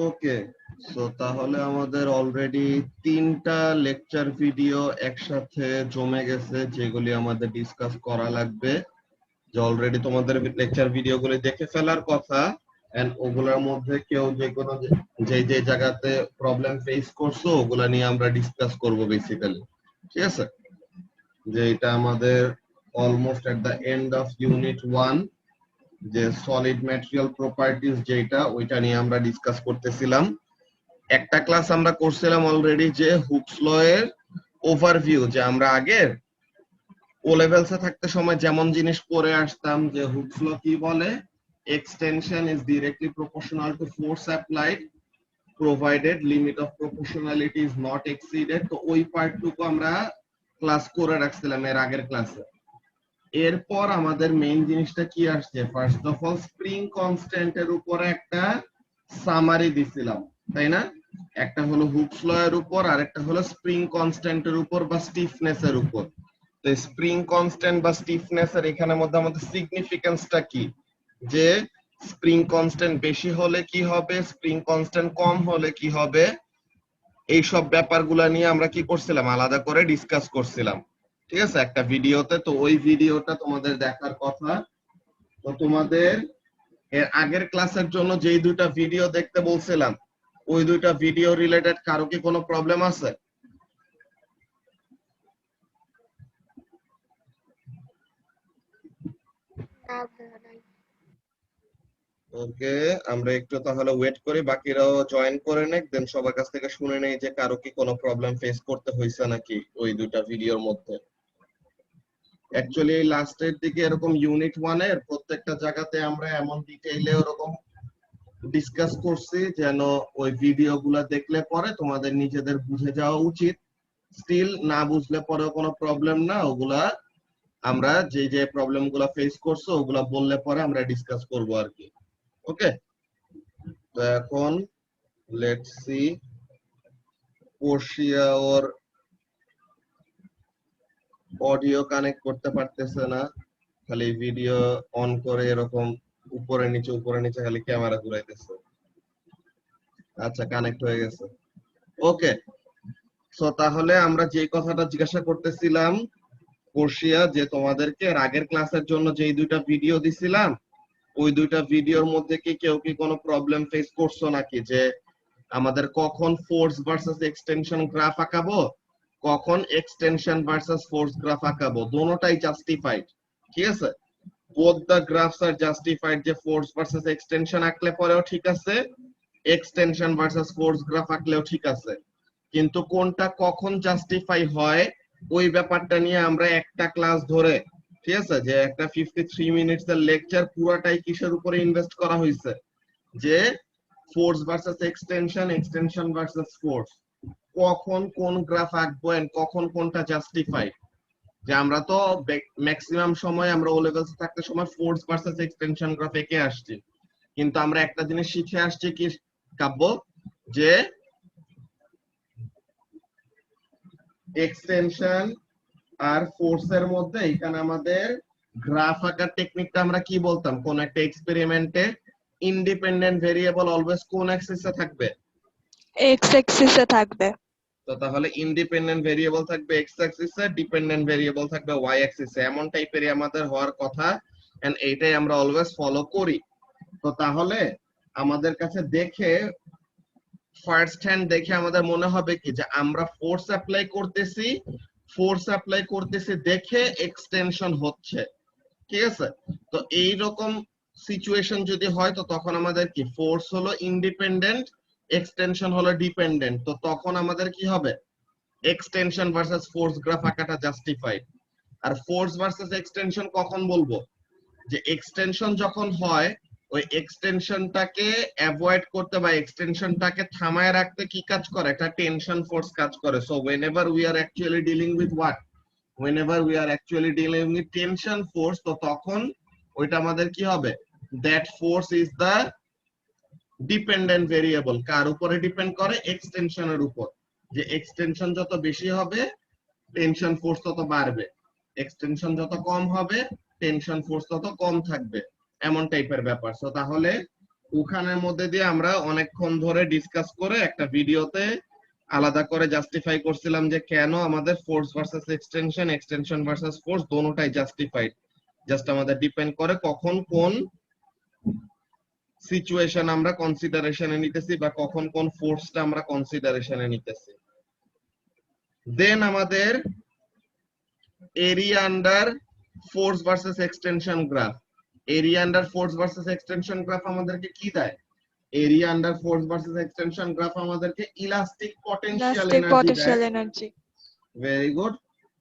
ওকে, so তাহলে আমাদের already 3টা লেকচার ভিডিও একসাথে জমে গেছে, যেগুলি আমাদের ডিসকাস করা লাগবে। যে অলরেডি তোমাদের লেকচার ভিডিওগুলি দেখে ফেলার কথা, এন্ড ওগুলোর মধ্যে কেউ যে কোনো যে জায়গাতে প্রবলেম ফেস করছো ওগুলা নিয়ে আমরা ডিসকাস করব বেসিক্যালি। ঠিক আছে, যে এটা আমাদের almost at the end of unit 1, যে সলিড ম্যাটেরিয়াল প্রপার্টিজ যেটা, ওইটা নিয়ে আমরা ডিসকাস করতেছিলাম। একটা ক্লাস আমরা করছিলাম অলরেডি যে হুকস ল এর ওভারভিউ, যে আমরা আগের ও লেভেলসে থাকতে সময় যেমন জিনিস পড়ে আসতাম, যে হুকস ল কি বলে, extension is directly proportional to force applied provided limit of proportionality is not exceeded. তো ওই পার্টটুকু আমরা ক্লাস করে রাখছিলাম এর আগের ক্লাসে। এরপর আমাদের মেইন জিনিসটা কি আসছে, ফার্স্ট অফ অল স্প্রিং কনস্ট্যান্টের উপরে একটা সামারি দিছিলাম, তাই না? একটা হলো হুকস ল এর উপর, আর একটা হলো স্প্রিং কনস্ট্যান্টের উপর বা স্টিফনেস এর উপর। তো স্প্রিং কনস্ট্যান্ট বা স্টিফনেস এর এখানের মধ্যে আমাদের সিগনিফিকেন্সটা কি, যে স্প্রিং কনস্ট্যান্ট বেশি হলে কি হবে, স্প্রিং কনস্ট্যান্ট কম হলে কি হবে, এইসব ব্যাপারগুলা নিয়ে আমরা কি করছিলাম, আলাদা করে ডিসকাস করছিলাম। ঠিক আছে, একটা ভিডিওতে। তো ওই ভিডিওটা তোমাদের দেখার কথা। তো তোমাদের এর আগের ক্লাসের জন্য যেই দুইটা ভিডিও দেখতে বলছিলাম, ওই দুইটা ভিডিও রিলেটেড কারো কি কোনো প্রবলেম আছে? ওকে, আমরা একটু তাহলে ওয়েট করি, বাকিরাও জয়েন করে নেক, দেন সবার কাছ থেকে শুনে নেই যে কারো কি কোনো প্রবলেম ফেস করতে হয়েছে নাকি ওই দুইটা ভিডিওর মধ্যে। অ্যাকচুয়ালি লাস্টের দিকে এরকম ইউনিট 1 এর প্রত্যেকটা জায়গাতে আমরা এমন ডিটেইলে ওরকম ডিসকাস করছি যেন ওই ভিডিওগুলা দেখলে পরে তোমাদের নিজেদের বুঝে যাওয়া উচিত। স্টিল না বুঝলে পরে কোনো প্রবলেম না, ওগুলা আমরা যে যে প্রবলেম গুলা ফেস করছো ওগুলা বললে পরে আমরা ডিসকাস করব আর কি। ওকে, তো এখন let's see, Portia or audio connect করতে পারতেছে না, খালি ভিডিও অন করে এরকম উপরে নিচে খালি ক্যামেরা ঘুরাইতেছে। আচ্ছা, কানেক্ট হয়ে গেছে। ওকে, সো তাহলে আমরা যে কথাটা জিজ্ঞাসা করতেছিলাম পোর্শিয়া, যে তোমাদেরকে এর আগের ক্লাসের জন্য যেই দুইটা ভিডিও দিছিলাম, ওই দুইটা ভিডিওর মধ্যে কি কেউ কি কোনো প্রবলেম ফেস করছো নাকি, যে আমাদের কখন ফোর্স ভার্সেস এক্সটেনশন গ্রাফ আঁকাবো, কখন এক্সটেনশন ভার্সেস ফোর্স গ্রাফ আঁকাবো, দোনোটাই জাস্টিফাইড। ঠিক আছে, both the graphs are justified, যে ফোর্স ভার্সেস এক্সটেনশন আঁকলে পরেও ঠিক আছে, এক্সটেনশন ভার্সেস ফোর্স গ্রাফ আঁকলেও ঠিক আছে। কিন্তু কোনটা কখন জাস্টিফাই হয় ওই ব্যাপারটা নিয়ে আমরা একটা ক্লাস ধরে, ঠিক আছে, যে একটা 53 মিনিটস এর লেকচার পুরাটাই কিসের উপরে ইনভেস্ট করা হয়েছে, যে force versus extension, extension versus force, কখন কোন গ্রাফ আঁকবো এন্ড কখন কোনটা জাস্টিফাই। যে আমরা তো ম্যাক্সিমাম সময় আমরা ও লেভেলস থাকতে সময় ফোর্স ভার্সেস এক্সটেনশন গ্রাফ এঁকে আসছি, কিন্তু আমরা একটা জিনিস শিখে আসছি কি কাব্য, যে এক্সটেনশন আর ফোর্স এর মধ্যে এখানে আমাদের গ্রাফ আঁকার টেকনিকটা আমরা কি বলতাম, কোন একটা এক্সপেরিমেন্টে ইন্ডিপেন্ডেন্ট ভেরিয়েবল অলওয়েজ কোন অ্যাক্সিসে থাকবে, এক্স অ্যাক্সিসে থাকবে। তো তাহলে ইন্ডিপেন্ডেন্ট ভেরিয়েবল থাকবে এক্স অ্যাক্সিসে, ডিপেন্ডেন্ট ভেরিয়েবল থাকবে ওয়াই অ্যাক্সিসে, এমন টাইপেরই আমাদের হওয়ার কথা, এন্ড এইটাই আমরা অলওয়েজ ফলো করি। তো তাহলে আমাদের কাছে দেখে, ফার্স্ট হ্যান্ড দেখে আমাদের মনে হবে কি, যে আমরা ফোর্স অ্যাপ্লাই করতেছি দেখে এক্সটেনশন হচ্ছে। ঠিক আছে, তো এই রকম সিচুয়েশন যদি হয়, তো তখন আমাদের কি, ফোর্স হলো ইন্ডিপেন্ডেন্ট, এক্সটেনশন হলো ডিপেন্ডেন্ট, তো তখন আমাদের কি হবে, এক্সটেনশন ভার্সেস ফোর্স গ্রাফ আঁকাটা জাস্টিফাইড। আর ফোর্স ভার্সেস এক্সটেনশন কখন বলবো, যে এক্সটেনশন যখন হয়, ওই এক্সটেনশনটাকে অ্যাভয়েড করতে বা এক্সটেনশনটাকে থামায় রাখতে কি কাজ করে, একটা টেনশন ফোর্স কাজ করে। So whenever we are actually dealing with what, whenever we are actually dealing with tension force, তো তখন ওইটা আমাদের কি হবে, that force is the dependent variable। কার উপরে ডিপেন্ড করে, এক্সটেনশনের উপর। যে এক্সটেনশন যত বেশি হবে টেনশন ফোর্স তত বাড়বে, এক্সটেনশন যত কম হবে টেনশন ফোর্স তত কম থাকবে, এমন টাইপের ব্যাপার। সো তাহলে ওখানের মধ্যে দিয়ে আমরা অনেকক্ষণ ধরে ডিসকাস করে একটা ভিডিওতে আলাদা করে জাস্টিফাই করছিলাম যে কেন আমাদের force versus extension, extension versus force দোনোটাই জাস্টিফাইড। জাস্ট আমাদের ডিপেন্ড করে কখন কোন সিচুয়েশন আমরা কনসিডারেশনে নিতেছি বা কখন কোন ফোর্সটা আমরা কনসিডারেশনে নিতেছি। দেন আমাদের area under force versus extension graph. Area under force versus extension graph আমাদেরকে কি দেয়? Area under force versus extension graph আমাদেরকে elastic potential elastic energy potential দেয়। Energy. Very good.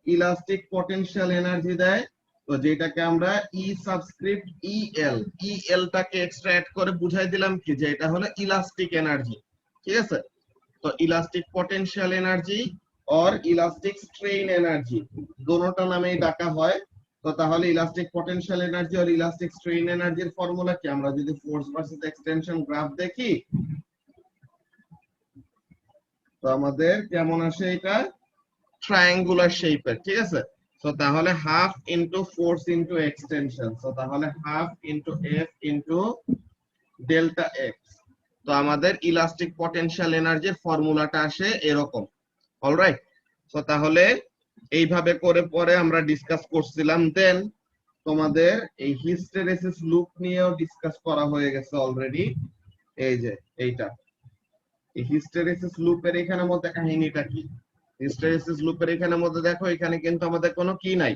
Elastic potential energy দেয়, তো যেটাকে আমরা ই সাবস্ক্রিপ্ট ইএল, ইএল টাকে এক্সট্রা অ্যাড করে বুঝাই দিলাম কি যে এটা হলো ইলাস্টিক এনার্জি। ঠিক আছে, তো ইলাস্টিক পটেনশিয়াল এনার্জি और ইলাস্টিক স্ট্রেইন এনার্জি দোনোটা নামেই ডাকা হয়। তো তাহলে ইলাস্টিক পটেনশিয়াল এনার্জি আর ইলাস্টিক স্ট্রেইন এনার্জির ফর্মুলা কি? আমরা যদি ফোর্স ভার্সেস এক্সটেনশন গ্রাফ দেখি তো আমাদের কেমন আসে? এটা ট্রায়াঙ্গুলার শেপের। ঠিক আছে, তো তাহলে half into force into extension, তো তাহলে half into F into delta x. তো আমাদের ইলাস্টিক পটেনশিয়াল এনার্জির ফর্মুলাটা আসে এরকম। অলরাইট, তো তাহলে এইভাবে করে পরে আমরা ডিসকাস করছিলাম। দেন তোমাদের এই হিস্টেরেসিস লুপ নিয়েও ডিসকাস করা হয়ে গেছে অলরেডি। এই যে এইটা, এই হিস্টেরেসিস লুপের এখানে মধ্যে কাহিনীটা কি? হিস্টেরেসিস লুপের এখানে মধ্যে দেখো, এখানে কিন্তু আমাদের কোনো কি নাই,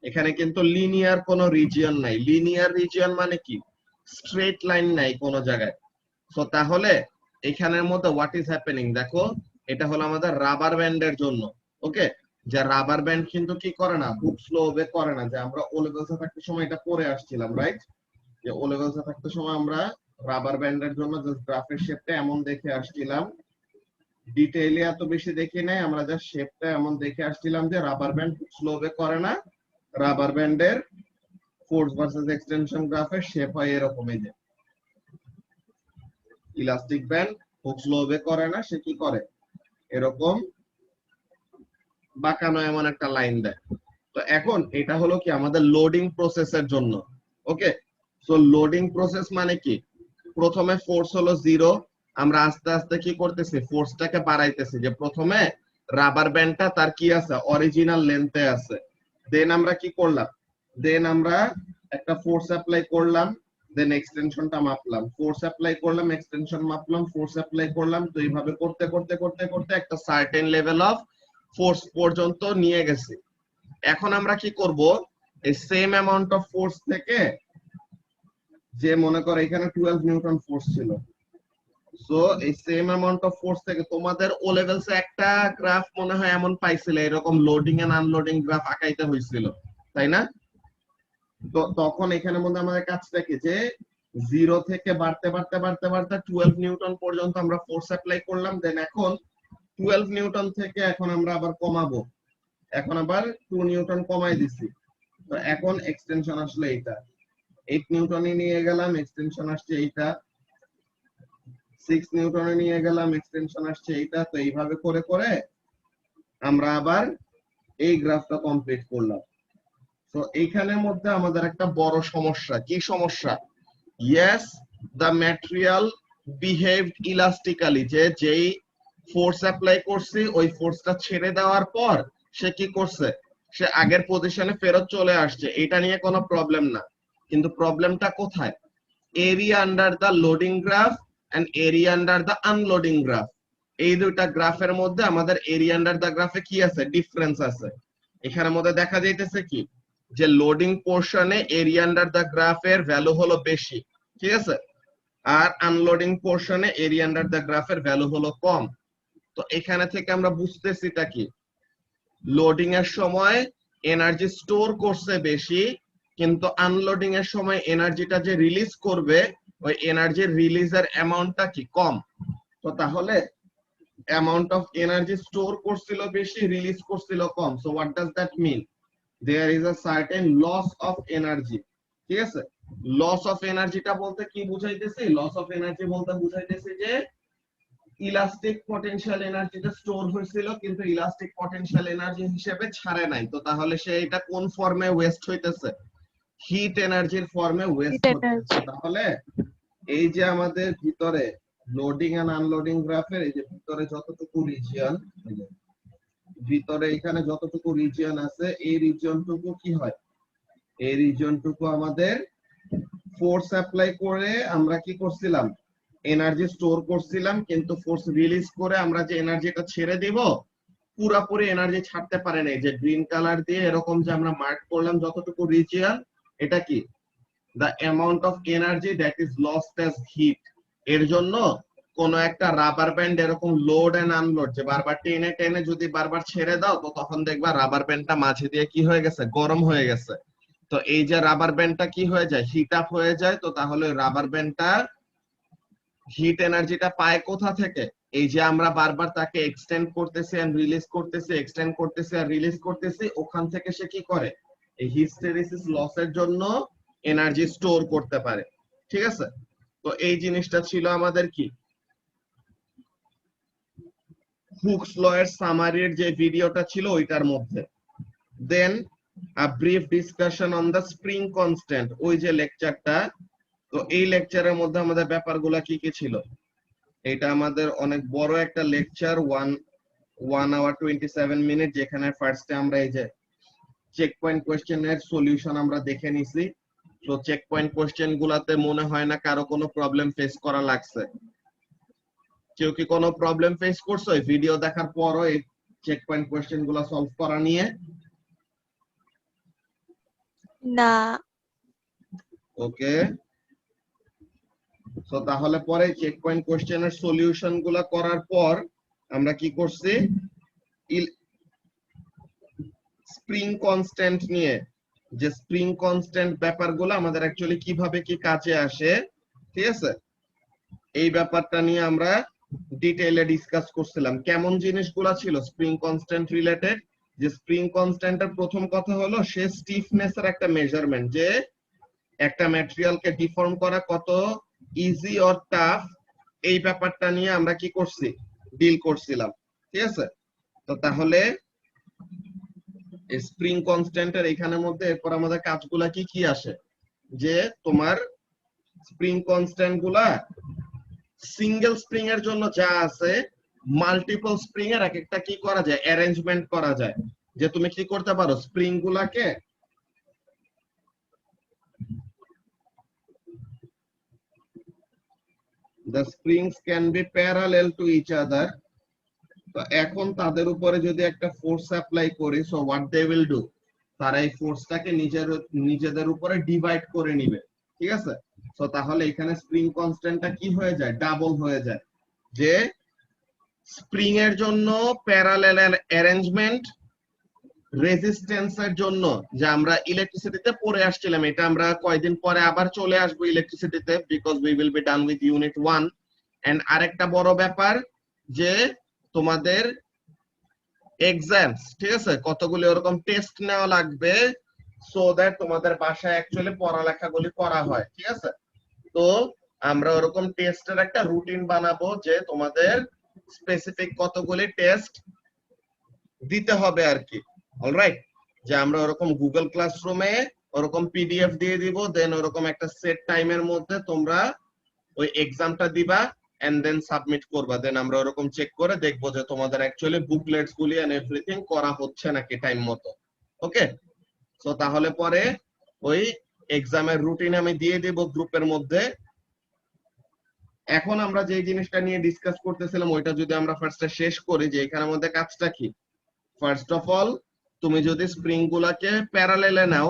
এখানে কিন্তু লিনিয়ার কোনো রিজিয়ন নাই। লিনিয়ার রিজিয়ন মানে কি? স্ট্রেট লাইন নাই কোনো জায়গায়। তো তাহলে এখানের মধ্যে হোয়াট ইজ হ্যাপেনিং দেখো, এটা হলো আমাদের রাবার ব্যান্ডের জন্য। ওকে, যে রাবার ব্যান্ড কিন্তু কি করে না, খুব স্লো ওয়ে করে না। যে আমরা ও লেভেলসে থাকতে সময় এটা পড়ে আসছিলাম, রাইট? যে ও লেভেলসে থাকতে সময় আমরা রাবার ব্যান্ডের জন্য জাস্ট গ্রাফের শেপটা এমন দেখে আসছিলাম, ডিটেইলে এত বেশি দেখি নাই, আমরা জাস্ট শেপটা এমন দেখে আসছিলাম যে রাবার ব্যান্ড খুব স্লো ওয়ে করে না। রাবার ব্যান্ডের ফোর্স ভার্সেস এক্সটেনশন গ্রাফের শেপ হয় এরকম। এই যে ইলাস্টিক ব্যান্ড খুব স্লো ওয়ে করে না, সে কি করে এরকম বাঁকানো এমন একটা লাইন দেয়। তো এখন এটা হলো কি আমাদের লোডিং প্রসেসের জন্য। ওকে, সো লোডিং প্রসেস মানে কি? প্রথমে ফোর্স হলো 0, আমরা আস্তে আস্তে কি করতেছি, ফোর্সটাকে বাড়াইতেছি। যে প্রথমে রাবার ব্যান্ডটা তার কি আছে, অরিজিনাল লেন্থে আছে। দেন আমরা কি করলাম, দেন আমরা একটা ফোর্স অ্যাপ্লাই করলাম, দেন এক্সটেনশনটা মাপলাম, ফোর্স অ্যাপ্লাই করলাম, এক্সটেনশন মাপলাম, ফোর্স অ্যাপ্লাই করলাম। তো এইভাবে করতে করতে করতে করতে একটা সার্টেন লেভেল অফ ফোর্স পর্যন্ত নিয়ে গেছি। এখন আমরা কি করব, এই সেম অ্যামাউন্ট অফ ফোর্স থেকে, যে মনে করো এখানে 12 নিউটন ফোর্স ছিল, সো এই সেম অ্যামাউন্ট অফ ফোর্স থেকে তোমাদের ও লেভেলসে একটা গ্রাফ মনে হয় এমন পাইছিলে, এরকম লোডিং এন্ড আনলোডিং গ্রাফ আঁকাইতে হয়েছিল, তাই না? তো তখন এখানে মধ্যে আমাদের কাজটা কি, যে 0 থেকে বাড়তে বাড়তে বাড়তে বাড়তে 12 নিউটন পর্যন্ত আমরা ফোর্স অ্যাপ্লাই করলাম। দেন এখন 12 নিউটন থেকে এখন আমরা আবার কমাবো, এখন আবার 2 নিউটন কমাই দিছি। তো এখন এক্সটেনশন আসলে এইটা 8 নিউটনে নিয়ে গেলাম, এক্সটেনশন আসছে এইটা 6 নিউটনে নিয়ে গেলাম, এক্সটেনশন আসছে এইটা। তো এইভাবে করে করে আমরা আবার এই গ্রাফটা কমপ্লিট করলাম। তো এইখানের মধ্যে আমাদের একটা বড় সমস্যা, কি সমস্যা? ইয়েস, দ্য ম্যাটেরিয়াল বিহেভড ইলাস্টিক্যালি, যে যেই ফোর্স অ্যাপ্লাই করছি ওই ফোর্সটা ছেড়ে দেওয়ার পর সে কি করছে, সে আগের পজিশনে ফেরত চলে আসছে। এটা নিয়ে কোনো প্রবলেম না, কিন্তু প্রবলেমটা কোথায়? Area under the loading graph and area under the unloading graph, এই দুইটা গ্রাফের মধ্যে আমাদের এরিয়া আন্ডার দ্য গ্রাফে কি আছে, ডিফারেন্স আছে। এখানের মধ্যে দেখা যাইতেছে কি, যে লোডিং পোর্শনে এরিয়া আন্ডার দ্য গ্রাফের ভ্যালু হলো বেশি, ঠিক আছে, আর আনলোডিং পোর্শনে এরিয়া আন্ডার দ্য গ্রাফের ভ্যালু হলো কম। তো এখানে থেকে আমরা বুঝতেছিটা কি, লোডিং এর সময় এনার্জি স্টোর করছে বেশি, কিন্তু আনলোডিং এর সময় এনার্জিটা যে রিলিজ করবে ওই এনার্জির রিলিজের অ্যামাউন্টটা কি কম। তো তাহলে অ্যামাউন্ট অফ এনার্জি স্টোর করছিল বেশি, রিলিজ করছিল কম। So what does that mean? There is a certain loss of energy. ঠিক আছে, লস অফ এনার্জিটা বলতে কি বুঝাইতেছি? লস অফ এনার্জি বলতে বুঝাইতেছি যে ইলাস্টিক পটেনশিয়াল এনার্জিটা স্টোর হয়েছিল কিন্তু ইলাস্টিক পটেনশিয়াল এনার্জি হিসেবে ছাড়ে নাই। তো তাহলে সে এটা কোন ফর্মে ওয়েস্ট হইতেছে? হিট এনার্জির ফর্মে ওয়েস্ট হিট হচ্ছে। এনার্জি। তাহলে এই যে আমাদের ভিতরে লোডিং এন্ড আনলোডিং গ্রাফের এই যে ভিতরে যতটুকু রিজিয়ন, ভিতরে এখানে যতটুকু রিজিয়ন আছে এই রিজিয়নটুকু কি হয়, এই রিজিয়নটুকু আমাদের ফোর্স অ্যাপ্লাই করে আমরা কি করছিলাম, এনার্জি স্টোর করছিলাম, কিন্তু ফোর্স রিলিজ করে আমরা যে এনার্জিটা ছেড়ে দিব পুরাপুরি এনার্জি ছাড়তে পারে নাই। যে গ্রিন কালার দিয়ে এরকম যে আমরা মার্ক করলাম যতটুকু রিজিয়ন, এটা কি the amount of energy that is lost as heat। এর জন্য কোন একটা রাবার ব্যান্ড এরকম লোড এন্ড আনলোড যে বারবার টেনে টেনে যদি বারবার ছেড়ে দাও তো তখন দেখবা রাবার ব্যান্ডটা মাঝে দিয়ে কি হয়ে গেছে, গরম হয়ে গেছে। তো এই যে রাবার ব্যান্ডটা কি হয়ে যায়, হিট আপ হয়ে যায়। তো তাহলে রাবার ব্যান্ডটা হিট এনার্জিটা পায় কোথা থেকে, এই যে আমরা বারবার তাকে এক্সটেন্ড করতেছি এন্ড রিলিজ করতেছি, এক্সটেন্ড করতেছি আর রিলিজ করতেছি, ওখান থেকে সে কি করে এই হিস্টেরিসিস লসের জন্য এনার্জি স্টোর করতে পারে। ঠিক আছে, তো এই জিনিসটা ছিল আমাদের কি হুকস ল এর সামারির যে ভিডিওটা ছিল ওইটার মধ্যে। Then a brief discussion on the spring constant, ওই যে লেকচারটা, তো এই লেকচারের মধ্যে আমাদের ব্যাপারগুলো কি কি ছিল, এটা আমাদের অনেক বড় একটা লেকচার, 1 hour 27 মিনিট, যেখানে ফার্স্টে আমরা এই যে চেক পয়েন্ট কোশ্চেনের সলিউশন আমরা দেখে নিছি। তো চেক পয়েন্ট কোশ্চেন গুলাতে মনে হয় না কারো কোনো প্রবলেম ফেস করা লাগছে। কেউ কি কোনো প্রবলেম ফেস করছো এই ভিডিও দেখার পরও এই চেক পয়েন্ট কোশ্চেন গুলা সলভ করা নিয়ে? না। ওকে, তো তাহলে পরে চেক পয়েন্ট কোশ্চেনের সলিউশন গুলা করার পর আমরা কি করছি, স্প্রিং কনস্ট্যান্ট নিয়ে, যে স্প্রিং কনস্ট্যান্ট ব্যাপারগুলো আমাদের অ্যাকচুয়ালি কিভাবে কি কাজে আসে, ঠিক আছে, এই ব্যাপারটা নিয়ে আমরা ডিটেইলে ডিসকাস করছিলাম। কেমন জিনিসগুলো ছিল স্প্রিং কনস্ট্যান্ট রিলেটেড, যে স্প্রিং কনস্ট্যান্টের প্রথম কথা হলো সে স্টিফনেস এর একটা মেজারমেন্ট, যে একটা ম্যাটেরিয়ালকে ডিফর্ম করা কত ইজি অর টাফ, এই ব্যাপারটা নিয়ে আমরা কি করছি, ডিল করছিলাম। ঠিক আছে, তো তাহলে স্প্রিং কনস্ট্যান্টের এখানের মধ্যে এরপর আমাদের কাজগুলা কি কি আসে, যে তোমার স্প্রিং কনস্ট্যান্ট গুলা সিঙ্গেল স্প্রিং এর জন্য যা আছে মাল্টিপল স্প্রিং এর এক একটা কি করা যায়, অ্যারেঞ্জমেন্ট করা যায়। যে তুমি কি করতে পারো স্প্রিং গুলাকে the springs can be parallel to each other। তো এখন তাদের উপরে যদি একটা ফোর্স অ্যাপ্লাই করি, so what they will do, তারা এই ফোর্সটাকে নিজেদের উপরে ডিভাইড করে নিবে। ঠিক আছে, তো তাহলে এখানে স্প্রিং কনস্ট্যান্টটা কি হয়ে যায়, ডাবল হয়ে যায়। যে স্প্রিং এর জন্য প্যারালেল অ্যারেঞ্জমেন্ট, রেজিস্ট্যান্সের জন্য যে আমরা ইলেকট্রিসিটিতে পড়ে আসছিলাম, এটা আমরা কয়েকদিন পরে আবার চলে আসবো ইলেকট্রিসিটিতে, because we will be done with unit 1। And আরেকটা বড় ব্যাপার যে তোমাদের এক্সামস, ঠিক আছে, কতগুলো এরকম টেস্ট নেওয়া লাগবে সো দ্যাট তোমাদের বাসায় অ্যাকচুয়ালি পড়ালেখাগুলি করা হয়। ঠিক আছে, তো আমরা ওরকম টেস্টের একটা রুটিন বানাবো যে তোমাদের স্পেসিফিক কতগুলি টেস্ট দিতে হবে আর কি। অলরাইট, যে আমরা ওরকম গুগল ক্লাসরুমে ওরকম পিডিএফ দিয়ে দিব, দেন ওরকম একটা সেট টাইমের মধ্যে তোমরা ওই এক্সামটা দিবা এন্ড দেন সাবমিট করবা। দেন আমরা ওরকম চেক করে দেখবো যে তোমাদের অ্যাকচুয়ালি বুকলেটস গুলি এন্ড এভরিথিং করা হচ্ছে নাকি টাইম মতো। ওকে, সো তাহলে পরে ওই এক্সামের রুটিন আমি দিয়ে দিব গ্রুপের মধ্যে। এখন আমরা যে জিনিসটা নিয়ে ডিসকাস করতেছিলাম ওইটা যদি আমরা ফার্স্টে শেষ করি, যে এখানের মধ্যে কাজটা কি, ফার্স্ট অফ অল তুমি যদি স্প্রিং গুলাকে প্যারালেলে নাও,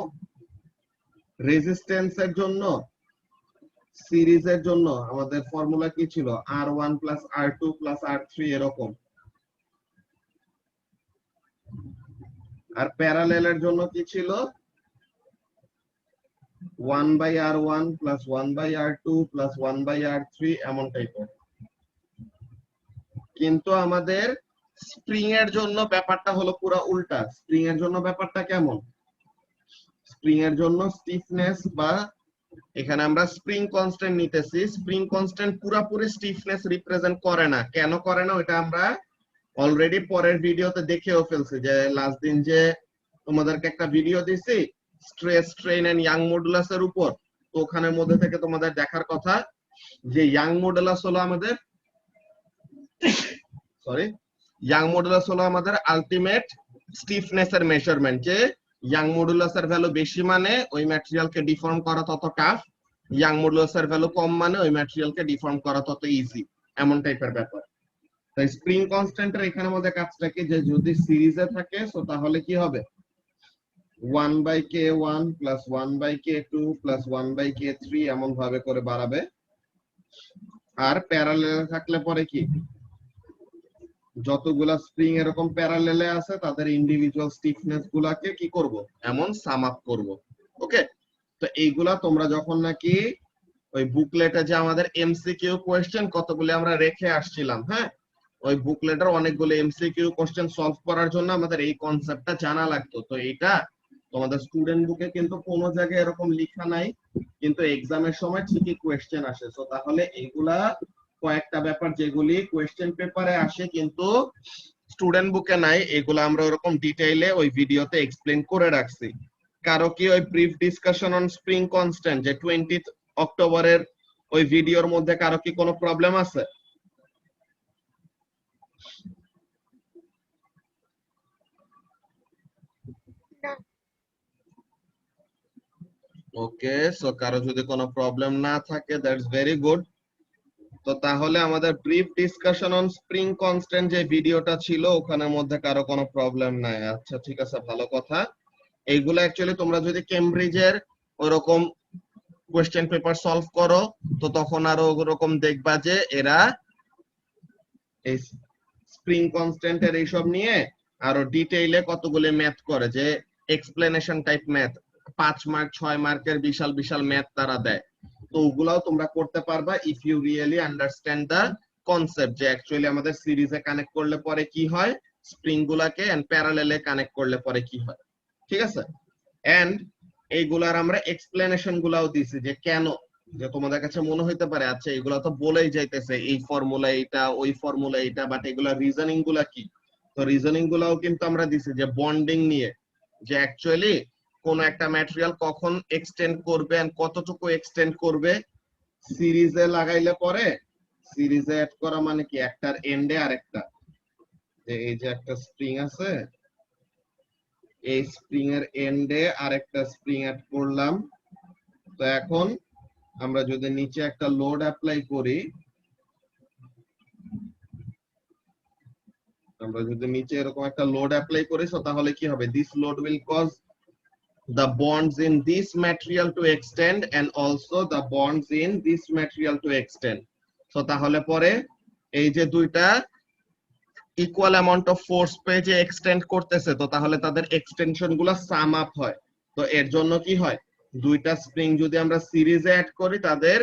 রেজিস্ট্যান্স এর জন্য সিরিজের জন্য আমাদের ফর্মুলা কি ছিল, R1 plus R2 plus R3 এরকম, আর প্যারালেলের জন্য কি ছিল 1/R1 plus 1/R2 plus 1/R3 এমন টাইপের। কিন্তু আমাদের স্প্রিং এর জন্য ব্যাপারটা হলো পুরো উল্টা। স্প্রিং এর জন্য ব্যাপারটা কেমন, স্প্রিং এর জন্য স্টিফনেস, বা এখানে আমরা স্প্রিং কনস্ট্যান্ট নিতেছি, স্প্রিং কনস্ট্যান্ট পুরোপুরি স্টিফনেস রিপ্রেজেন্ট করে না। কেন করে না ওটা আমরা অলরেডি পরের ভিডিওতে দেখেও ফেলছি, যে লাস্ট দিন যে তোমাদেরকে একটা ভিডিও দিছি stress strain and Young modulus এর উপর, তো ওখানের মধ্যে থেকে তোমাদের দেখার কথা যে ইয়াং মডুলাস হলো আমাদের ইয়াং মডুলাস হলো আমাদের আলটিমেট স্টিফনেস এর মেজারমেন্ট, যে ইয়াং মডুলাস এর ভ্যালু বেশি মানে ওই ম্যাটেরিয়ালকে ডিফর্ম করা তত টাফ, ইয়াং মডুলাস এর ভ্যালু কম মানে ওই ম্যাটেরিয়ালকে ডিফর্ম করা তত ইজি, এমন টাইপের ব্যাপার। তাই স্প্রিং কনস্ট্যান্টের এখানে মধ্যে কাজটা কি, যে যদি সিরিজে থাকে সো তাহলে কি হবে 1/k1 plus 1/k2 plus 1/k3 এমন ভাবে করে বাড়াবে। আর প্যারালেলে থাকলে পরে কি, যতগুলা স্প্রিং এরকম প্যারালেলে আছে তাদের ইন্ডিভিজুয়াল স্টিফনেস গুলাকে কি করব, এমন সাম আপ করব। ওকে, তো এইগুলা তোমরা যখন নাকি ওই বুকলেটে যে আমাদের এমসিকিউ কোশ্চেন কতগুলো আমরা রেখে আসছিলাম, হ্যাঁ, ওই বুকলেটের অনেকগুলো এমসিকিউ কোশ্চেন সলভ করার জন্য আমাদের এই কনসেপ্টটা জানা লাগতো। তো এইটা তোমাদের স্টুডেন্ট বুকে কিন্তু কোনো জায়গায় এরকম লেখা নাই, কিন্তু এক্সামের সময় ঠিকই কোশ্চেন আসে। তো তাহলে এইগুলা কয়েকটা ব্যাপার যেগুলি কোশ্চেন পেপারে আসে কিন্তু স্টুডেন্ট বুকে নাই, এগুলো আমরা ওরকম ডিটেইলে ওই ভিডিওতে এক্সপ্লেন করে রাখছি। কারো কি ওই brief discussion on spring constant যে 20 অক্টোবরের ওই ভিডিওর মধ্যে কারো কি কোনো প্রবলেম আছে? ওকে, সো কারো যদি কোনো প্রবলেম না থাকে দ্যাটস ভেরি গুড। তো তাহলে আমাদের brief discussion on spring constant যে ভিডিওটা ছিল ওখানের মধ্যে কারো কোনো প্রবলেম নাই। আচ্ছা ঠিক আছে, ভালো কথা। এইগুলো অ্যাকচুয়ালি তোমরা যদি কেমব্রিজের ওরকম কোশ্চেন পেপার সলভ করো তো তখন আরো ওরকম দেখবা যে এরা এই স্প্রিং কনস্ট্যান্টের এইসব নিয়ে আরো ডিটেইলে কতগুলো ম্যাথ করে, যে এক্সপ্লেনেশন টাইপ ম্যাথ 5 মার্ক 6 মার্কের বিশাল বিশাল ম্যাথ তারা দেয়। তো ওগুলাও তোমরা করতে পারবা if you really understand the concept, যে অ্যাকচুয়ালি আমাদের সিরিজে কানেক্ট করলে পরে কি হয়, স্প্রিং গুলাকে এন্ড প্যারালেলে কানেক্ট করলে পরে কি হয়। ঠিক আছে, এন্ড এইগুলার আমরা এক্সপ্লেনেশন গুলাও দিছি, যে কেন, যে তোমাদের কাছে মনে হইতে পারে আচ্ছা এগুলা তো বলেই যাইতেছে এই ফর্মুলা এটা ওই ফর্মুলা এটা, বাট এগুলা রিজনিং গুলা কি। তো রিজনিং গুলাও কিন্তু আমরা দিছি যে বন্ডিং নিয়ে, যে অ্যাকচুয়ালি কোন একটা ম্যাটেরিয়াল কখন এক্সটেন্ড করবে এন্ড কতটুকু এক্সটেন্ড করবে। সিরিজে লাগাইলে পরে সিরিজে অ্যাড করা মানে কি, একটার এন্ডে আরেকটা, যে এই যে একটা স্প্রিং আছে, এই স্প্রিং এর এন্ডে আরেকটা স্প্রিং অ্যাড করলাম। তো এখন আমরা যদি নিচে একটা লোড অ্যাপ্লাই করি, আমরা যদি নিচে এরকম একটা লোড অ্যাপ্লাই করি তো তাহলে কি হবে, this load will cause the bonds in this material to extend and also the bonds in this material to extend. So তাহলে পরে এই যে দুইটা ইকুয়াল অ্যামাউন্ট অফ ফোর্স পেজে এক্সটেন্ড করতেছে, তো তাহলে তাদের এক্সটেনশন গুলো সাম আপ হয়। তো এর জন্য কি হয়, দুইটা স্প্রিং যদি আমরা সিরিজে অ্যাড করি তাদের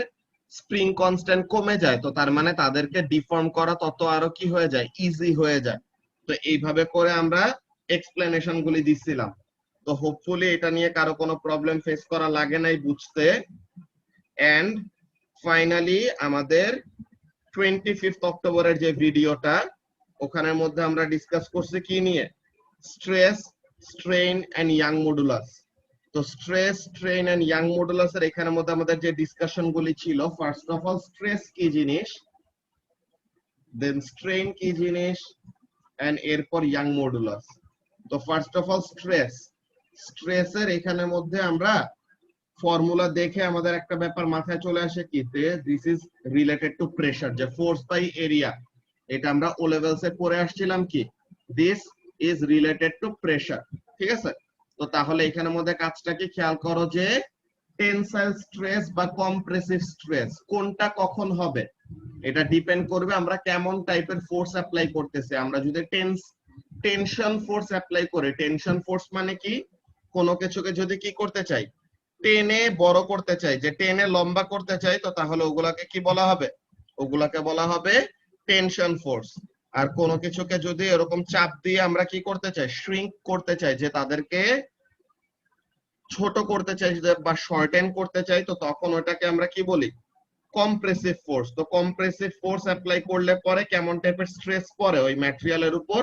স্প্রিং কনস্ট্যান্ট কমে যায়, তো তার মানে তাদেরকে ডিফর্ম করা তত আরো কি হয়ে যায়, ইজি হয়ে যায়। তো এইভাবে করে আমরা এক্সপ্লেনেশন গুলি দিছিলাম। তো হোপফুলি এটা নিয়ে কারো কোনো প্রবলেম ফেস করা লাগে নাই বুঝতে। এন্ড ফাইনালি আমাদের 25 অক্টোবরের যে ভিডিওটা, ওখানের মধ্যে আমরা ডিসকাস করছি কি নিয়ে, stress, strain and Young modulus. তো stress, strain and Young modulus এর এখানের মধ্যে আমাদের যে ডিসকাশন গুলি ছিল, ফার্স্ট অফ অল স্ট্রেস কি জিনিস, দেন স্ট্রেইন কি জিনিস, এন্ড এরপর ইয়াং মডুলাস। তো ফার্স্ট অফ অল স্ট্রেস, স্ট্রেসের এখানের মধ্যে আমরা ফর্মুলা দেখে আমাদের একটা ব্যাপার মাথায় চলে আসে কি, this is related to pressure, যে ফোর্স বাই এরিয়া। এটা আমরা ও লেভেলসে পড়ে আসছিলাম কি, this is related to pressure. ঠিক আছে, তো তাহলে এখানের মধ্যে কাজটা কি খেয়াল করো, যে টেনসাইল স্ট্রেস বা কম্প্রেসিভ স্ট্রেস কোনটা কখন হবে, এটা ডিপেন্ড করবে আমরা কেমন টাইপের ফোর্স অ্যাপ্লাই করতেছি। আমরা যদি টেনশন ফোর্স অ্যাপ্লাই করি, টেনশন ফোর্স মানে কি, কোনো কিছুকে যদি কি করতে চাই, টেনে বড় করতে চাই, যে টেনে লম্বা করতে চাই, তো তাহলে ওগুলাকে কি বলা হবে, ওগুলাকে বলা হবে টেনশন ফোর্স। আর কোনো কিছুকে যদি এরকম চাপ দিয়ে আমরা কি করতে চাই, শ্রিঙ্ক করতে চাই, যে তাদেরকে ছোট করতে চাই বা শর্টেন করতে চাই, তো তখন ওটাকে আমরা কি বলি, কম্প্রেসিভ ফোর্স। তো কম্প্রেসিভ ফোর্স অ্যাপ্লাই করলে পরে কেমন টাইপের স্ট্রেস পড়ে ওই ম্যাটেরিয়ালের উপর,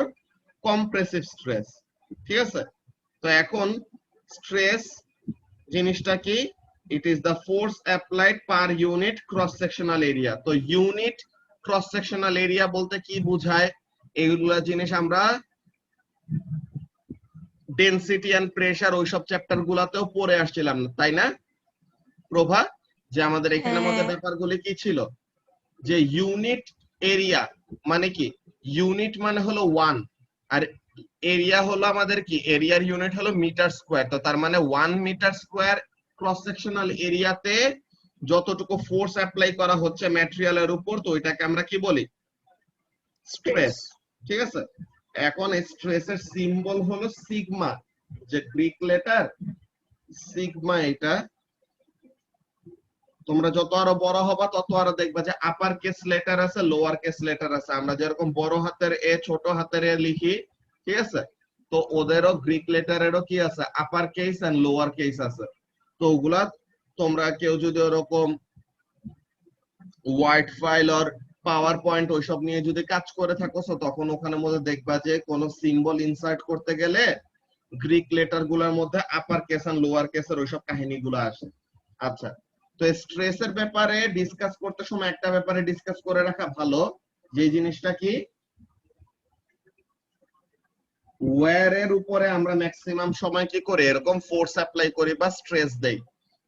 কম্প্রেসিভ স্ট্রেস। ঠিক আছে, তো এখন স্ট্রেস জিনিসটা কি, it is the force applied per unit cross sectional area. তো ইউনিট ক্রস সেকশনাল এরিয়া বলতে কি বোঝায়, এইগুলা জিনিস আমরা ডেনসিটি এন্ড প্রেসার ওইসব চ্যাপ্টার গুলাতেও পড়ে আসছিলাম, তাই না প্রভা? যে আমাদের এখানের মধ্যে হ্যাঁ। ব্যাপারগুলি কি ছিল, যে ইউনিট এরিয়া মানে কি, ইউনিট মানে হলো 1 আর এরিয়া হলো আমাদের কি, এরিয়ার ইউনিট হলো মিটার স্কয়ার। তো তার মানে 1 মিটার স্কয়ার ক্রস সেকশনাল এরিয়াতে যতটুকু ফোর্স অ্যাপ্লাই করা হচ্ছে ম্যাটেরিয়ালের উপর, তো এটাকে আমরা কি বলি, স্ট্রেস। ঠিক আছে, এখন স্ট্রেসের সিম্বল হলো সিগমা, যে গ্রিক লেটার সিগমা। এটা তোমরা যত আরো বড় হবা তত আরো দেখবা যে আপার কেস লেটার আছে, লোয়ার কেস লেটার আছে। আমরা যেরকম বড় হাতের এ ছোট হাতের এ লিখি, ঠিক আছে, তো ওদেরও গ্রিক লেটারেরও কি আছে, upper case and lower case আছে। তো ওগুলা তোমরা কেউ যদি ওরকম ওয়ার্ড ফাইল আর পাওয়ার পয়েন্ট ওইসব নিয়ে যদি কাজ করে থাকো, তখন ওখানের মধ্যে দেখবা যে কোন সিম্বল ইনসার্ট করতে গেলে গ্রিক লেটার গুলার মধ্যে আপার কেস এন্ড লোয়ার কেসের ওইসব কাহিনীগুলো আসে। আচ্ছা, তো স্ট্রেসের ব্যাপারে ডিসকাস করতে সময় একটা ব্যাপারে ডিসকাস করে রাখা ভালো, যে জিনিসটা কি, ওয়্যারের উপরে আমরা ম্যাক্সিমাম সময় কি করি, এরকম ফোর্স অ্যাপ্লাই করি বা স্ট্রেস দেই।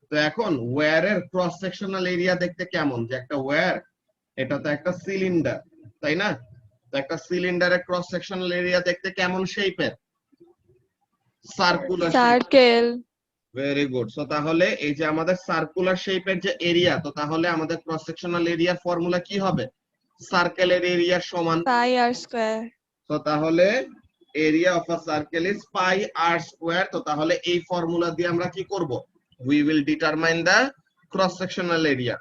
তো এখন ওয়্যারের ক্রস সেকশনাল এরিয়া দেখতে কেমন, যে একটা ওয়্যার, এটা তো একটা সিলিন্ডার, তাই না? তো একটা সিলিন্ডারের ক্রস সেকশনাল এরিয়া দেখতে কেমন শেপের, circular shape. Circle. Very good. So তাহলে এই যে আমাদের সার্কুলার শেপের যে এরিয়া, তো তাহলে আমাদের ক্রস সেকশনাল এরিয়ার ফর্মুলা কি হবে, সার্কেলের এরিয়া সমান পাই আর স্কয়ার। তো তাহলে area of a circle is pi r square. তো তাহলে এই ফর্মুলা দিয়ে আমরা কি করব, we will determine the cross sectional area.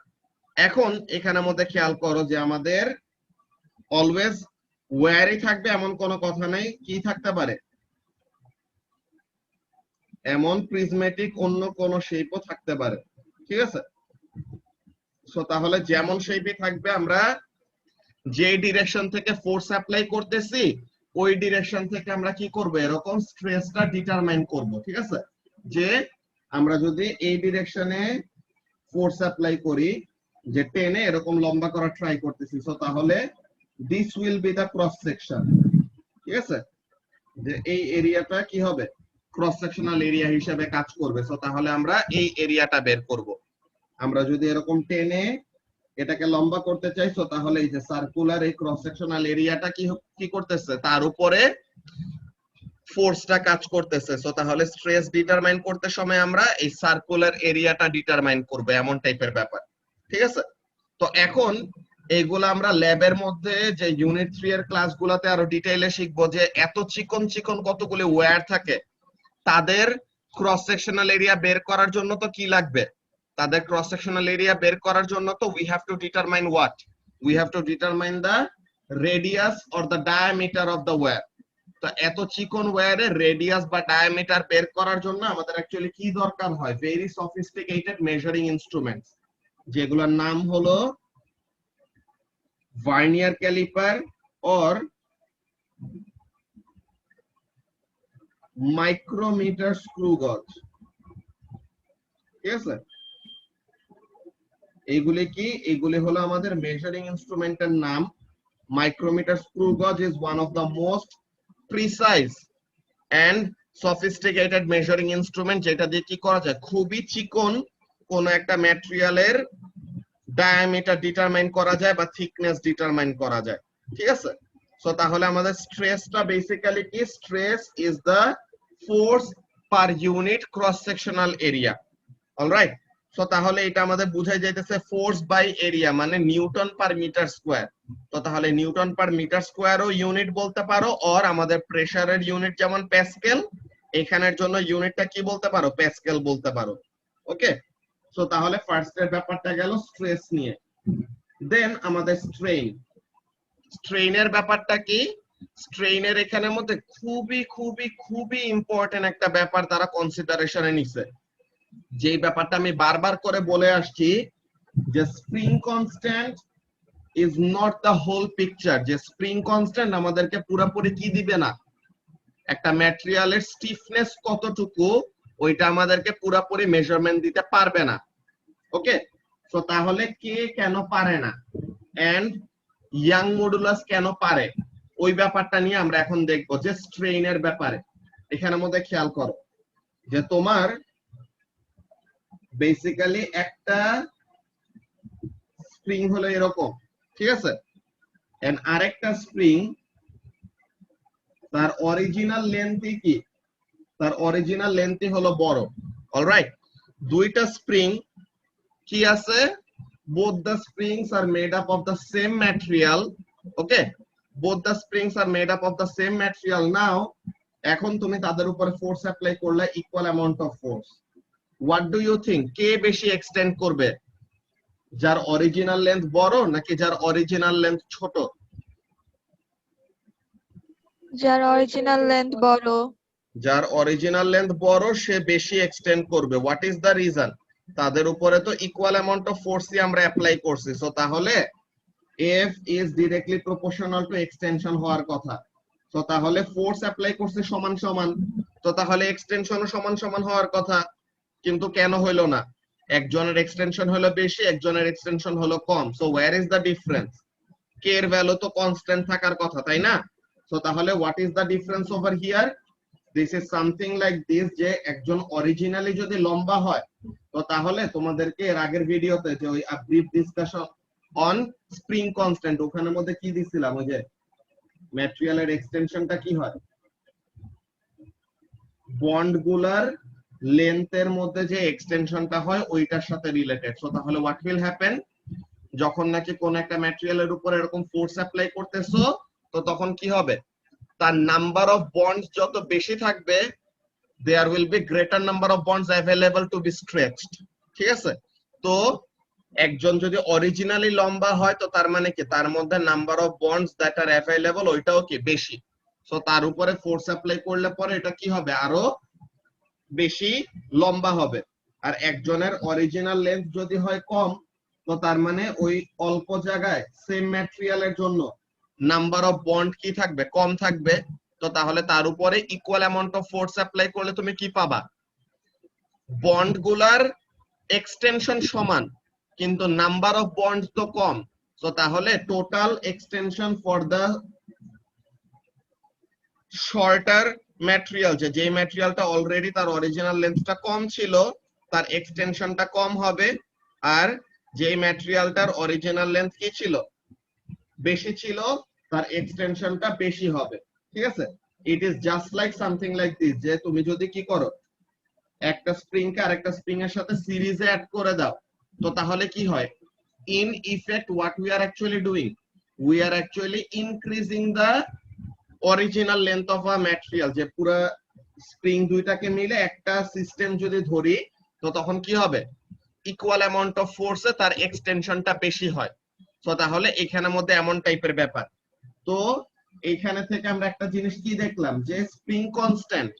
এখন এখানের মধ্যে খেয়াল করো যে আমাদের অলওয়েজ ওয়্যারই থাকবে এমন কোনো কথা নেই, কি থাকতে পারে, এমন প্রিজমেটিক অন্য কোন শেপও থাকতে পারে। ঠিক আছে, সো তাহলে যেমন শেপই থাকবে, আমরা যে ডিরেকশন থেকে ফোর্স অ্যাপ্লাই করতেছি ওই ডিরেকশন থেকে আমরা কি করব, এরকম স্ট্রেসটা ডিটারমাইন করব। ঠিক আছে, যে আমরা যদি এই ডিরেকশনে ফোর্স অ্যাপ্লাই করি, যে টেনে এরকম লম্বা করা ট্রাই করতেছি, সো তাহলে this will be the cross section. ঠিক আছে, যে এই এরিয়াটা কি হবে, ক্রস সেকশনাল এরিয়া হিসেবে কাজ করবে। সো তাহলে আমরা এই এরিয়াটা বের করব। আমরা যদি এরকম টেনে এটাকে লম্বা করতে চাই, সো তাহলে এই যে সার্কুলার এই ক্রস সেকশনাল এরিয়াটা কি করতেছে, তার উপরে ফোর্সটা কাজ করতেছে। সো তাহলে স্ট্রেস ডিটারমাইন করতে সময় আমরা এই সার্কুলার এরিয়াটা ডিটারমাইন করব, এমন টাইপের ব্যাপার। ঠিক আছে, তো এখন এইগুলা আমরা ল্যাবের মধ্যে যে ইউনিট 3 এর ক্লাসগুলোতে আরো ডিটেইলে শিখবো, যে এত চিকন চিকন কতগুলো ওয়্যার থাকে, তাদের ক্রস সেকশনাল এরিয়া বের করার জন্য তো কি লাগবে, তাদের ক্রস সেকশনাল এরিয়া বের করার জন্য তো we have to determine what, we have to determine the radius or the diameter of the wire. তো এত চিকন ওয়্যারের রেডিয়াস বা ডায়ামিটার বের করার জন্য আমাদের অ্যাকচুয়ালি কি দরকার হয়, ভেরি সফিস্টিকেটেড মেজারিং ইনস্ট্রুমেন্টস, যেগুলোর নাম হলো vernier caliper or micrometer screw gauge. ঠিক আছে, এইগুলি কি, এইগুলি হলো আমাদের মেজারিং ইনস্ট্রুমেন্টের নাম। Micrometer screw gauge is one of the most precise and sophisticated measuring instrument, যেটা দিয়ে কি করা যায়, খুবই চিকন কোন একটা ম্যাটেরিয়ালের ডায়ামিটার ডিটারমাইন করা যায় বা থিকনেস ডিটারমাইন করা যায়। ঠিক আছে, সো তাহলে আমাদের স্ট্রেসটা বেসিক্যালি কি, stress is the force per unit cross sectional area. Alright, so তাহলে এটা আমাদের বুঝাই যাইতেছে ফোর্স বাই এরিয়া মানে নিউটন পার মিটার স্কয়ার। তো তাহলে নিউটন পার মিটার স্কয়ারও ইউনিট বলতে পারো, অর আমাদের প্রেসারের ইউনিট যেমন প্যাসকেল, এখানের জন্য ইউনিটটা কি বলতে পারো, প্যাসকেল বলতে পারো। ওকে, সো তাহলে ফার্স্ট এর ব্যাপারটা গেল স্ট্রেস নিয়ে। দেন আমাদের স্ট্রেইন, স্ট্রেইনের ব্যাপারটা কি, স্ট্রেইনের এখানের মধ্যে খুবই খুবই খুবই ইম্পর্টেন্ট একটা ব্যাপার তারা কনসিডারেশনে নিছে, যে ব্যাপারটা আমি বারবার করে বলে আসছি, যে spring constant is not the whole picture. যে স্প্রিং কনস্ট্যান্ট আমাদেরকে পুরোপুরি কি দিবে না, একটা ম্যাটেরিয়ালের স্টিফনেস কতটুকু ওইটা আমাদেরকে পুরোপুরি মেজারমেন্ট দিতে পারবে না। ওকে, সো তাহলে কে কেন পারে না এন্ড ইয়াং মডুলাস কেন পারে, ওই ব্যাপারটা নিয়ে আমরা এখন দেখবো যে স্ট্রেইনের ব্যাপারে। এখানের মধ্যে খেয়াল করো যে তোমার বেসিক্যালি একটা স্প্রিং হলো এরকম, ঠিক আছে, এন্ড আরেকটা স্প্রিং তার অরিজিনাল লেন্থই কি, তার অরিজিনাল লেন্থই হলো বড়। অলরাইট, দুইটা স্প্রিং কি আছে, both the springs are made up of the same material. Okay, both the springs are made up of the same material. Now এখন তুমি তাদের উপরে ফোর্স অ্যাপ্লাই করলে equal amount of force. What do you think, কে বেশি extend করবে, যার original length বড় নাকি যার অরিজিনাল লেন্থ ছোট? যার অরিজিনাল লেন্থ বড়। যার অরিজিনাল লেন্থ বড় সে বেশি এক্সটেন্ড করবে। What is the reason? তাদের উপরে তো ইকুয়াল অ্যামাউন্ট অফ ফোর্সই আমরা অ্যাপ্লাই করছি, সো তাহলে F is directly proportional to extension হওয়ার কথা। তো তাহলে ফোর্স অ্যাপ্লাই করছে সমান সমান, তো তাহলে এক্সটেনশনও সমান সমান হওয়ার কথা, কিন্তু কেন হইলো না? একজনের এক্সটেনশন হলো বেশি, একজনের এক্সটেনশন হলো কম। So where is the difference? K এর ভ্যালু তো কনস্ট্যান্ট থাকার কথা, তাই না? সো তাহলে what is the difference over here? This is something like this, যে একজন অরিজিনালি যদি লম্বা হয়, তো তাহলে তোমাদেরকে এর আগের ভিডিওতে যে ওই brief discussion on spring constant, ওখানের মধ্যে কি দিছিলাম, ওই যে ম্যাটেরিয়ালের এক্সটেনশনটা কি হয়, বন্ড গুলার লেন্থের মধ্যে যে এক্সটেনশনটা হয় ওইটার সাথে রিলেটেড। সো তাহলে হোয়াট উইল হ্যাপেন, যখন নাকি কোন একটা ম্যাটেরিয়ালের উপর এরকম ফোর্স অ্যাপ্লাই করতেছো, তো তখন কি হবে, তার নাম্বার অফ বন্ডস যত বেশি থাকবে, there will be greater number of bonds available to be stretched, ঠিক আছে? তো একজন যদি অরিজিনালি লম্বা হয়, তো তার মানে কি, তার মধ্যে number of bonds that R available ওইটাও কি বেশি। সো তার উপরে ফোর্স অ্যাপ্লাই করলে পরে এটা কি হবে, আরো বেশি লম্বা হবে। আর একজনের অরিজিনাল লেন্থ যদি হয় কম, তো তার মানে ওই অল্প জায়গায় সেম ম্যাটেরিয়ালের জন্য নাম্বার অফ বন্ড কি থাকবে, কম থাকবে। তো তাহলে তার উপরে equal amount of force apply করলে তুমি কি পাবা, বন্ড গুলার এক্সটেনশন সমান কিন্তু নাম্বার অফ বন্ড তো কম। সো তাহলে total extension for the shorter material, যে ম্যাটেরিয়ালটা অলরেডি তার অরিজিনাল লেন্থটা কম ছিল, তার এক্সটেনশনটা কম হবে। আর যে ম্যাটেরিয়ালটার অরিজিনাল লেন্থ কি ছিল, বেশি ছিল, তার এক্সটেনশনটা বেশি হবে, ঠিক আছে? It is just like something like this, যে তুমি যদি কি করো, একটা স্প্রিং কে আরেকটা স্প্রিং এর সাথে সিরিজে অ্যাড করে দাও, তো তাহলে কি হয়, in effect what we are actually doing, we are actually increasing the original length of a material। যে পুরো স্প্রিং দুইটাকে মিলে একটা সিস্টেম যদি ধরি, তো তখন কি হবে, ইকুয়াল অ্যামাউন্ট অফ ফোর্সে তার এক্সটেনশনটা বেশি হয়। তো তাহলে এখানের মধ্যে এমন টাইপের ব্যাপার। তো এইখানে থেকে আমরা একটা জিনিস কি দেখলাম, যে স্প্রিং কনস্ট্যান্ট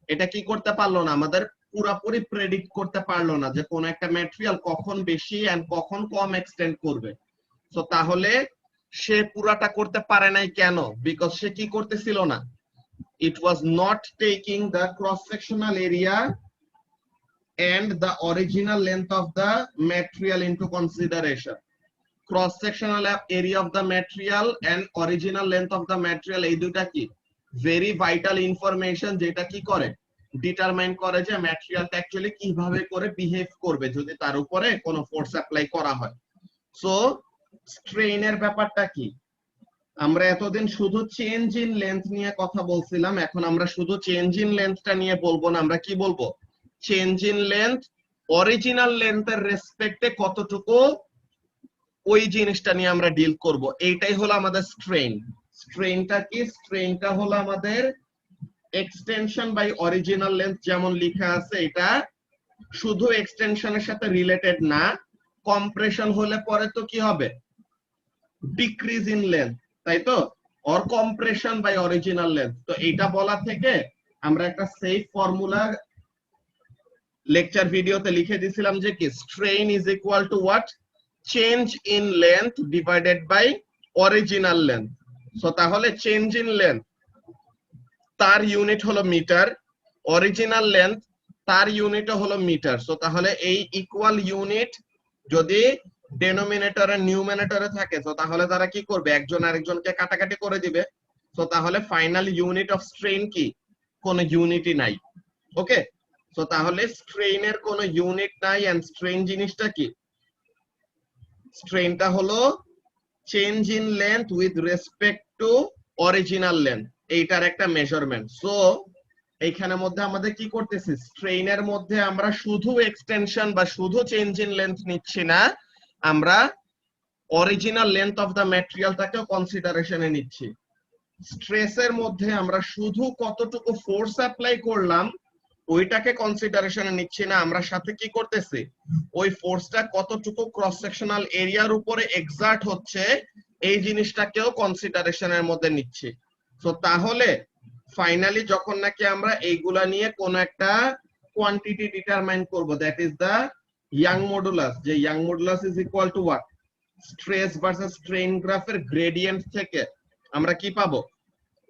এটা কি করতে পারলো না, আমাদের পুরোপুরি প্রেডিক্ট করতে পারলো না যে কোন একটা ম্যাটেরিয়াল কখন বেশি এন্ড কখন কম এক্সটেন্ড করবে। তো তাহলে সে পুরাটা করতে পারে নাই কেন, বিকজ সে কি করতেছিল না, it was not taking the cross sectional area and the original length of the material into consideration। cross sectional area of the material and original length of the material, এই দুটা কি ভেরি ভাইটাল ইনফরমেশন, যেটা কি করে, determine করে যে ম্যাটেরিয়ালটা actually কিভাবে করে বিহেভ করবে যদি তার উপরে কোনো ফোর্স অ্যাপ্লাই করা হয়। সো স্ট্রেইনের ব্যাপারটা কি, আমরা এতদিন শুধু চেঞ্জ ইন লেন্থ নিয়ে কথা বলছিলাম, এখন আমরা শুধু চেঞ্জ ইন লেন্থটা নিয়ে বলবো না, আমরা কি বলবো, চেঞ্জ ইন লেন্থ অরিজিনাল লেন্থের রেসপেক্টে কতটুকু, ওই জিনিসটা নিয়ে আমরা ডিল করব। এইটাই হলো আমাদের স্ট্রেইন। স্ট্রেইনটা কি, স্ট্রেইনটা হলো আমাদের এক্সটেনশন বাই অরিজিনাল লেন্থ, যেমন লেখা আছে, এটা শুধু এক্সটেনশনের সাথে রিলেটেড না, কম্প্রেশন হলে পরে তো কি হবে, ডিক্রিজ ইন লেন্থ, তাই তো, or compression by original length. তো এইটা বলা থেকে আমরা একটা সেফ ফর্মুলা লেকচার ভিডিওতে লিখে দিয়েছিলাম, যে কি strain is equal to what, change in length divided by original length. So তাহলে চেঞ্জ ইন লেন্থ তার ইউনিট হলো মিটার, অরিজিনাল লেন্থ তার ইউনিট হলো মিটার। সো তাহলে এই ইকুয়াল ইউনিট যদি ডেনোমিনেটরে নিউমিনেটরে থাকে তো তাহলে তারা কি করবে, একজন আরেকজনকে কাটাকাটি করে দিবে। তো তাহলে ফাইনাল ইউনিট অফ স্ট্রেন কি, কোনো ইউনিটই নাই। ওকে, তো তাহলে স্ট্রেইনের কোনো ইউনিট নাই, এন্ড স্ট্রেন জিনিসটা কি, স্ট্রেনটা হলো change in length with respect to original length, এইটার একটা মেজারমেন্ট। সো এইখানের মধ্যে আমাদের কি করতেছি, স্ট্রেইনের মধ্যে আমরা শুধু এক্সটেনশন বা শুধু চেঞ্জ ইন লেন্থ নিচ্ছি না, আমরা অরিজিনাল লেন্থ অফ দা ম্যাটেরিয়ালটাকেও কনসিডারেশনে নিচ্ছি। স্ট্রেসের মধ্যে আমরা শুধু কতটুকু ফোর্স অ্যাপ্লাই করলাম ওইটাকে কনসিডারেশনে নিচ্ছি না, আমরা সাথে কি করতেছি, ওই ফোর্সটা কতটুকু ক্রস সেকশনাল এরিয়ার উপরে এক্সার্ট হচ্ছে এই জিনিসটাকেও কনসিডারেশনের মধ্যে নিচ্ছি। তো তাহলে ফাইনালি যখন নাকি আমরা এইগুলা নিয়ে কোন একটা কোয়ান্টিটি ডিটারমাইন করব, that is the Young modulus, যে Young modulus is equal to what, stress versus strain গ্রাফের গ্রেডিয়েন্ট থেকে আমরা কি পাবো,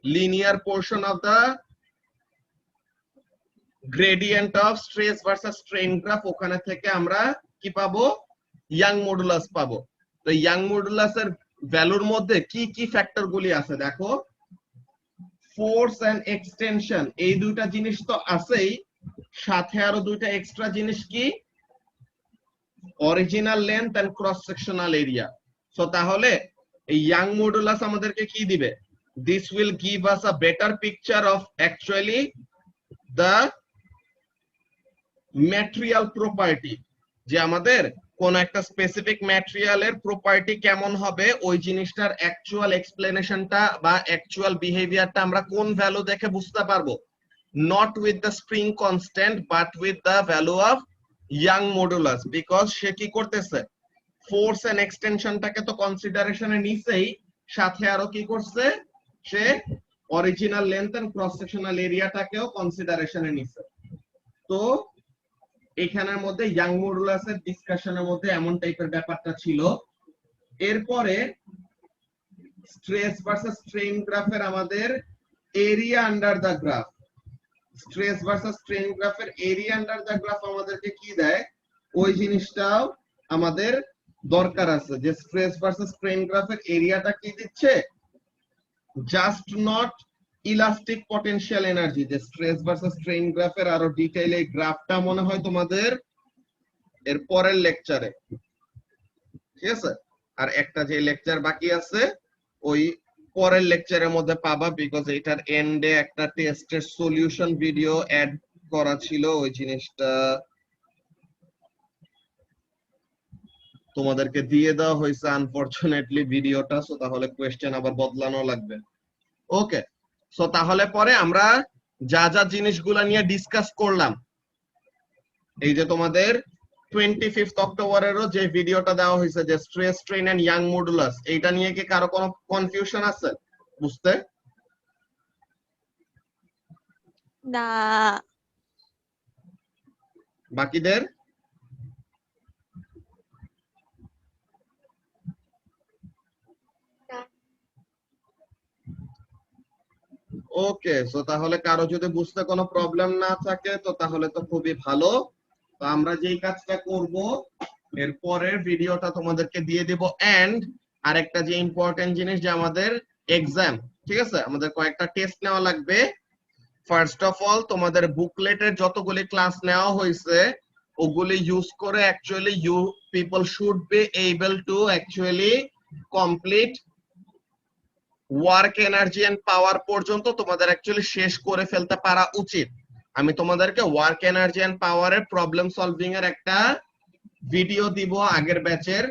linear portion of the gradient of stress versus strain graph, ওখানে থেকে আমরা কি পাবো, ইয়াং মডুলাস পাবো। তো ইয়াং মডুলাসের ভ্যালুর মধ্যে কি কি ফ্যাক্টর গুলি আছে দেখো, ফোর্স এন্ড এক্সটেনশন, এই দুইটা জিনিস তো আছেই, সাথে আরো দুইটা এক্সট্রা জিনিস কি, original length and cross sectional area. So তাহলে এই ইয়াং মডুলাস আমাদেরকে কি দিবে, this will give us a better picture of actually the material property, যে আমাদের কোন একটা স্পেসিফিক ম্যাটেরিয়ালের প্রপার্টি কেমন হবে ওই জিনিসটার অ্যাকচুয়াল এক্সপ্লেনেশনটা বা অ্যাকচুয়াল বিহেভিয়ারটা আমরা কোন ভ্যালু দেখে বুঝতে পারবো, not with the spring constant but with the value of Young modulus, because সে কি করতেছে, ফোর্স এন্ড এক্সটেনশনটাকে তো কনসিডারেশনে নিছেই, সাথে আরো কি করছে, সে original length and cross sectional এরিয়াটাকেও কনসিডারেশনে নিছে। তো এখানের মধ্যে ইয়াং মডুলাসের ডিসকাশনের মধ্যে এমন টাইপের ব্যাপারটা ছিল। এরপরে স্ট্রেস ভার্সেস স্ট্রেন গ্রাফের আমাদের area under the graph, stress versus strain গ্রাফের এরিয়া আন্ডার দা গ্রাফ আমাদেরকে কি দেয়, ওই জিনিসটাও আমাদের দরকার আছে, যে স্ট্রেস ভার্সেস স্ট্রেন গ্রাফের এরিয়াটা কি দিচ্ছে, just not elastic potential energy. যে স্ট্রেস ভার্সেস স্ট্রেন গ্রাফের আরো ডিটেইলে গ্রাফটা মনে হয় তোমাদের এর পরের লেকচারে, ঠিক আছে, আর একটা যে লেকচার বাকি আছে ওই পরের লেকচারের মধ্যে পাবা, বিকজ এটার এন্ডে একটা টেস্টের সলিউশন ভিডিও অ্যাড করা ছিল, ওই জিনিসটা তোমাদেরকে দিয়ে দেওয়া হয়েছে আনফরচুনেটলি ভিডিওটা, সো তাহলে কোয়েশ্চেন আবার বদলানো লাগবে। ওকে, সো তাহলে পরে আমরা যা যা জিনিসগুলা নিয়ে ডিসকাস করলাম, এই যে তোমাদের 25 অক্টোবরেরও যে ভিডিওটা দেওয়া হয়েছে যে stress strain and Young modulus, এইটা নিয়ে কি কারো কোনো কনফিউশন আছে বুঝতে, না। বাকিদের? ওকে, সো তাহলে কারো যদি বুঝতে কোনো প্রবলেম না থাকে তো তাহলে তো খুবই ভালো। তো আমরা যেই কাজটা করব, এর পরের ভিডিওটা তোমাদেরকে দিয়ে দেব, এন্ড আরেকটা যে ইম্পর্টেন্ট জিনিস, যে আমাদের এক্সাম, ঠিক আছে, আমাদের কয়েকটা টেস্ট নেওয়া লাগবে। ফার্স্ট অফ অল তোমাদের বুকলেটের যতগুলি ক্লাস নেওয়া হয়েছে ওগুলি ইউজ করে actually you people should be able to actually complete work energy and power পর্যন্ত তোমাদের অ্যাকচুয়ালি শেষ করে ফেলতে পারা উচিত। আমি তোমাদেরকে ওয়ার্ক এনার্জি এন্ড পাওয়ারের প্রবলেম সলভিং এর একটা ভিডিও দিব আগের ব্যাচের,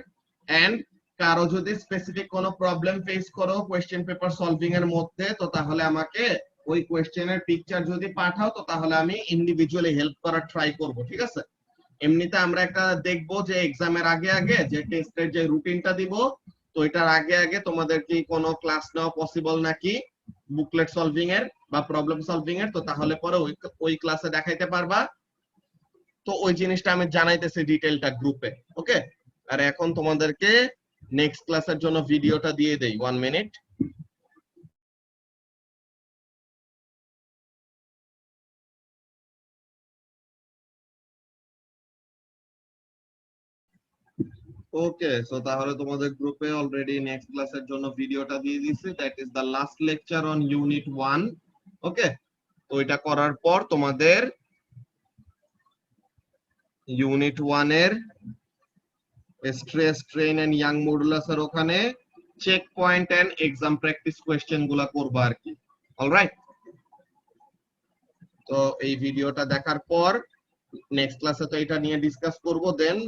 এন্ড কারো যদি স্পেসিফিক কোনো প্রবলেম ফেস করো কোয়েশ্চেন পেপার সলভিং এর মধ্যে, তো তাহলে আমাকে ওই কোয়েশ্চেনের পিকচার যদি পাঠাও তো তাহলে আমি ইন্ডিভিজুয়ালি হেল্প করার ট্রাই করব, ঠিক আছে। এমনিতে আমরা একটা দেখবো যে এক্সামের আগে আগে যে টেস্টের যে রুটিনটা দিব, তো এটার আগে আগে তোমাদের কি কোনো ক্লাস নেওয়া পসিবল নাকি বুকলেট সলভিং এর বা প্রবলেম সলভিং এর, তো তাহলে পরে ওই ক্লাসে দেখাইতে পারবা। তো ওই জিনিসটা আমি জানাইতেছি ডিটেইলটা গ্রুপে, ওকে। আর এখন তোমাদেরকে নেক্সট ক্লাসের জন্য ভিডিওটা দিয়ে দেই, 1 মিনিট। ওকে, সো তাহলে তোমাদের গ্রুপে অলরেডি নেক্সট ক্লাসের জন্য ভিডিওটা দিয়ে দিছি, that is the last lecture on unit 1। Okay, তো এটা করার পর তোমাদের ইউনিট 1 এর stress strain and Young modulus এর ওখানে check point and exam practice question গুলা করবা আর কি। অলরাইট, তো এই ভিডিওটা দেখার পর নেক্সট ক্লাসে তো এটা নিয়ে ডিসকাস করব, দেন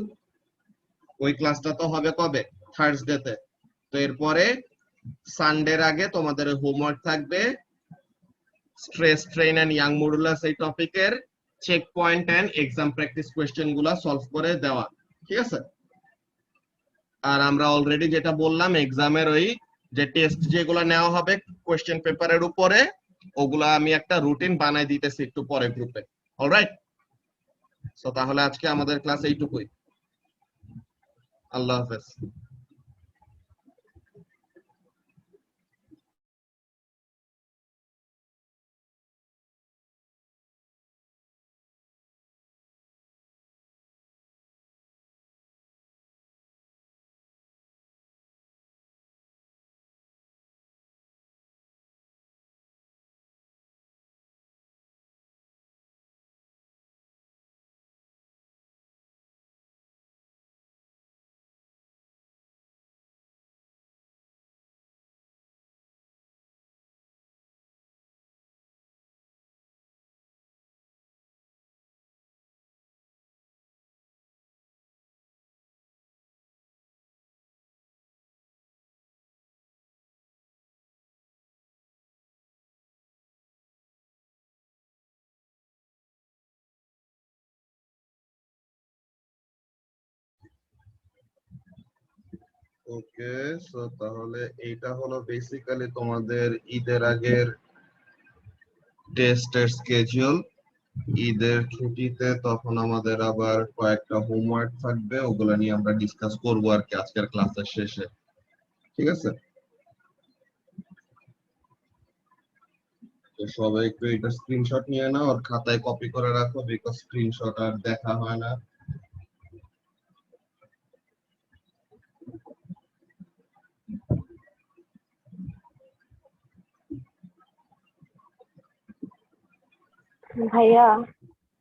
ওই ক্লাসটা তো হবে কবে, থার্সডে তে। তো এরপরে সানডের আগে তোমাদের হোমওয়ার্ক থাকবে stress strain and Young modulus এই টপিকের check point and exam practice question গুলা সলভ করে দেওয়া, ঠিক আছে? আর আমরা অলরেডি যেটা বললাম এক্সামের ওই যে টেস্ট যেগুলো নেওয়া হবে কোশ্চেন পেপারের উপরে, ওগুলা আমি একটা রুটিন বানাই দিতেছি একটু পরে গ্রুপে। অলরাইট, সো তাহলে আজকে আমাদের ক্লাস এইটুকুই। আল্লাহ হাফেজ। ওকে, সো তাহলে এইটা হলো বেসিক্যালি তোমাদের ঈদের আগের টেস্টের স্কেডিউল। ঈদের ছুটিতে তখন আমাদের আবার কয়েকটা হোমওয়ার্ক থাকবে, ওগুলো নিয়ে আমরা ডিসকাস করবো আর কি আজকের ক্লাসের শেষে, ঠিক আছে? তো সবাই একটু এটা স্ক্রিনশট নিয়ে নাও আর খাতায় কপি করে রাখো, বিকজ স্ক্রিনশট আর দেখা হয় না। ভাইয়া,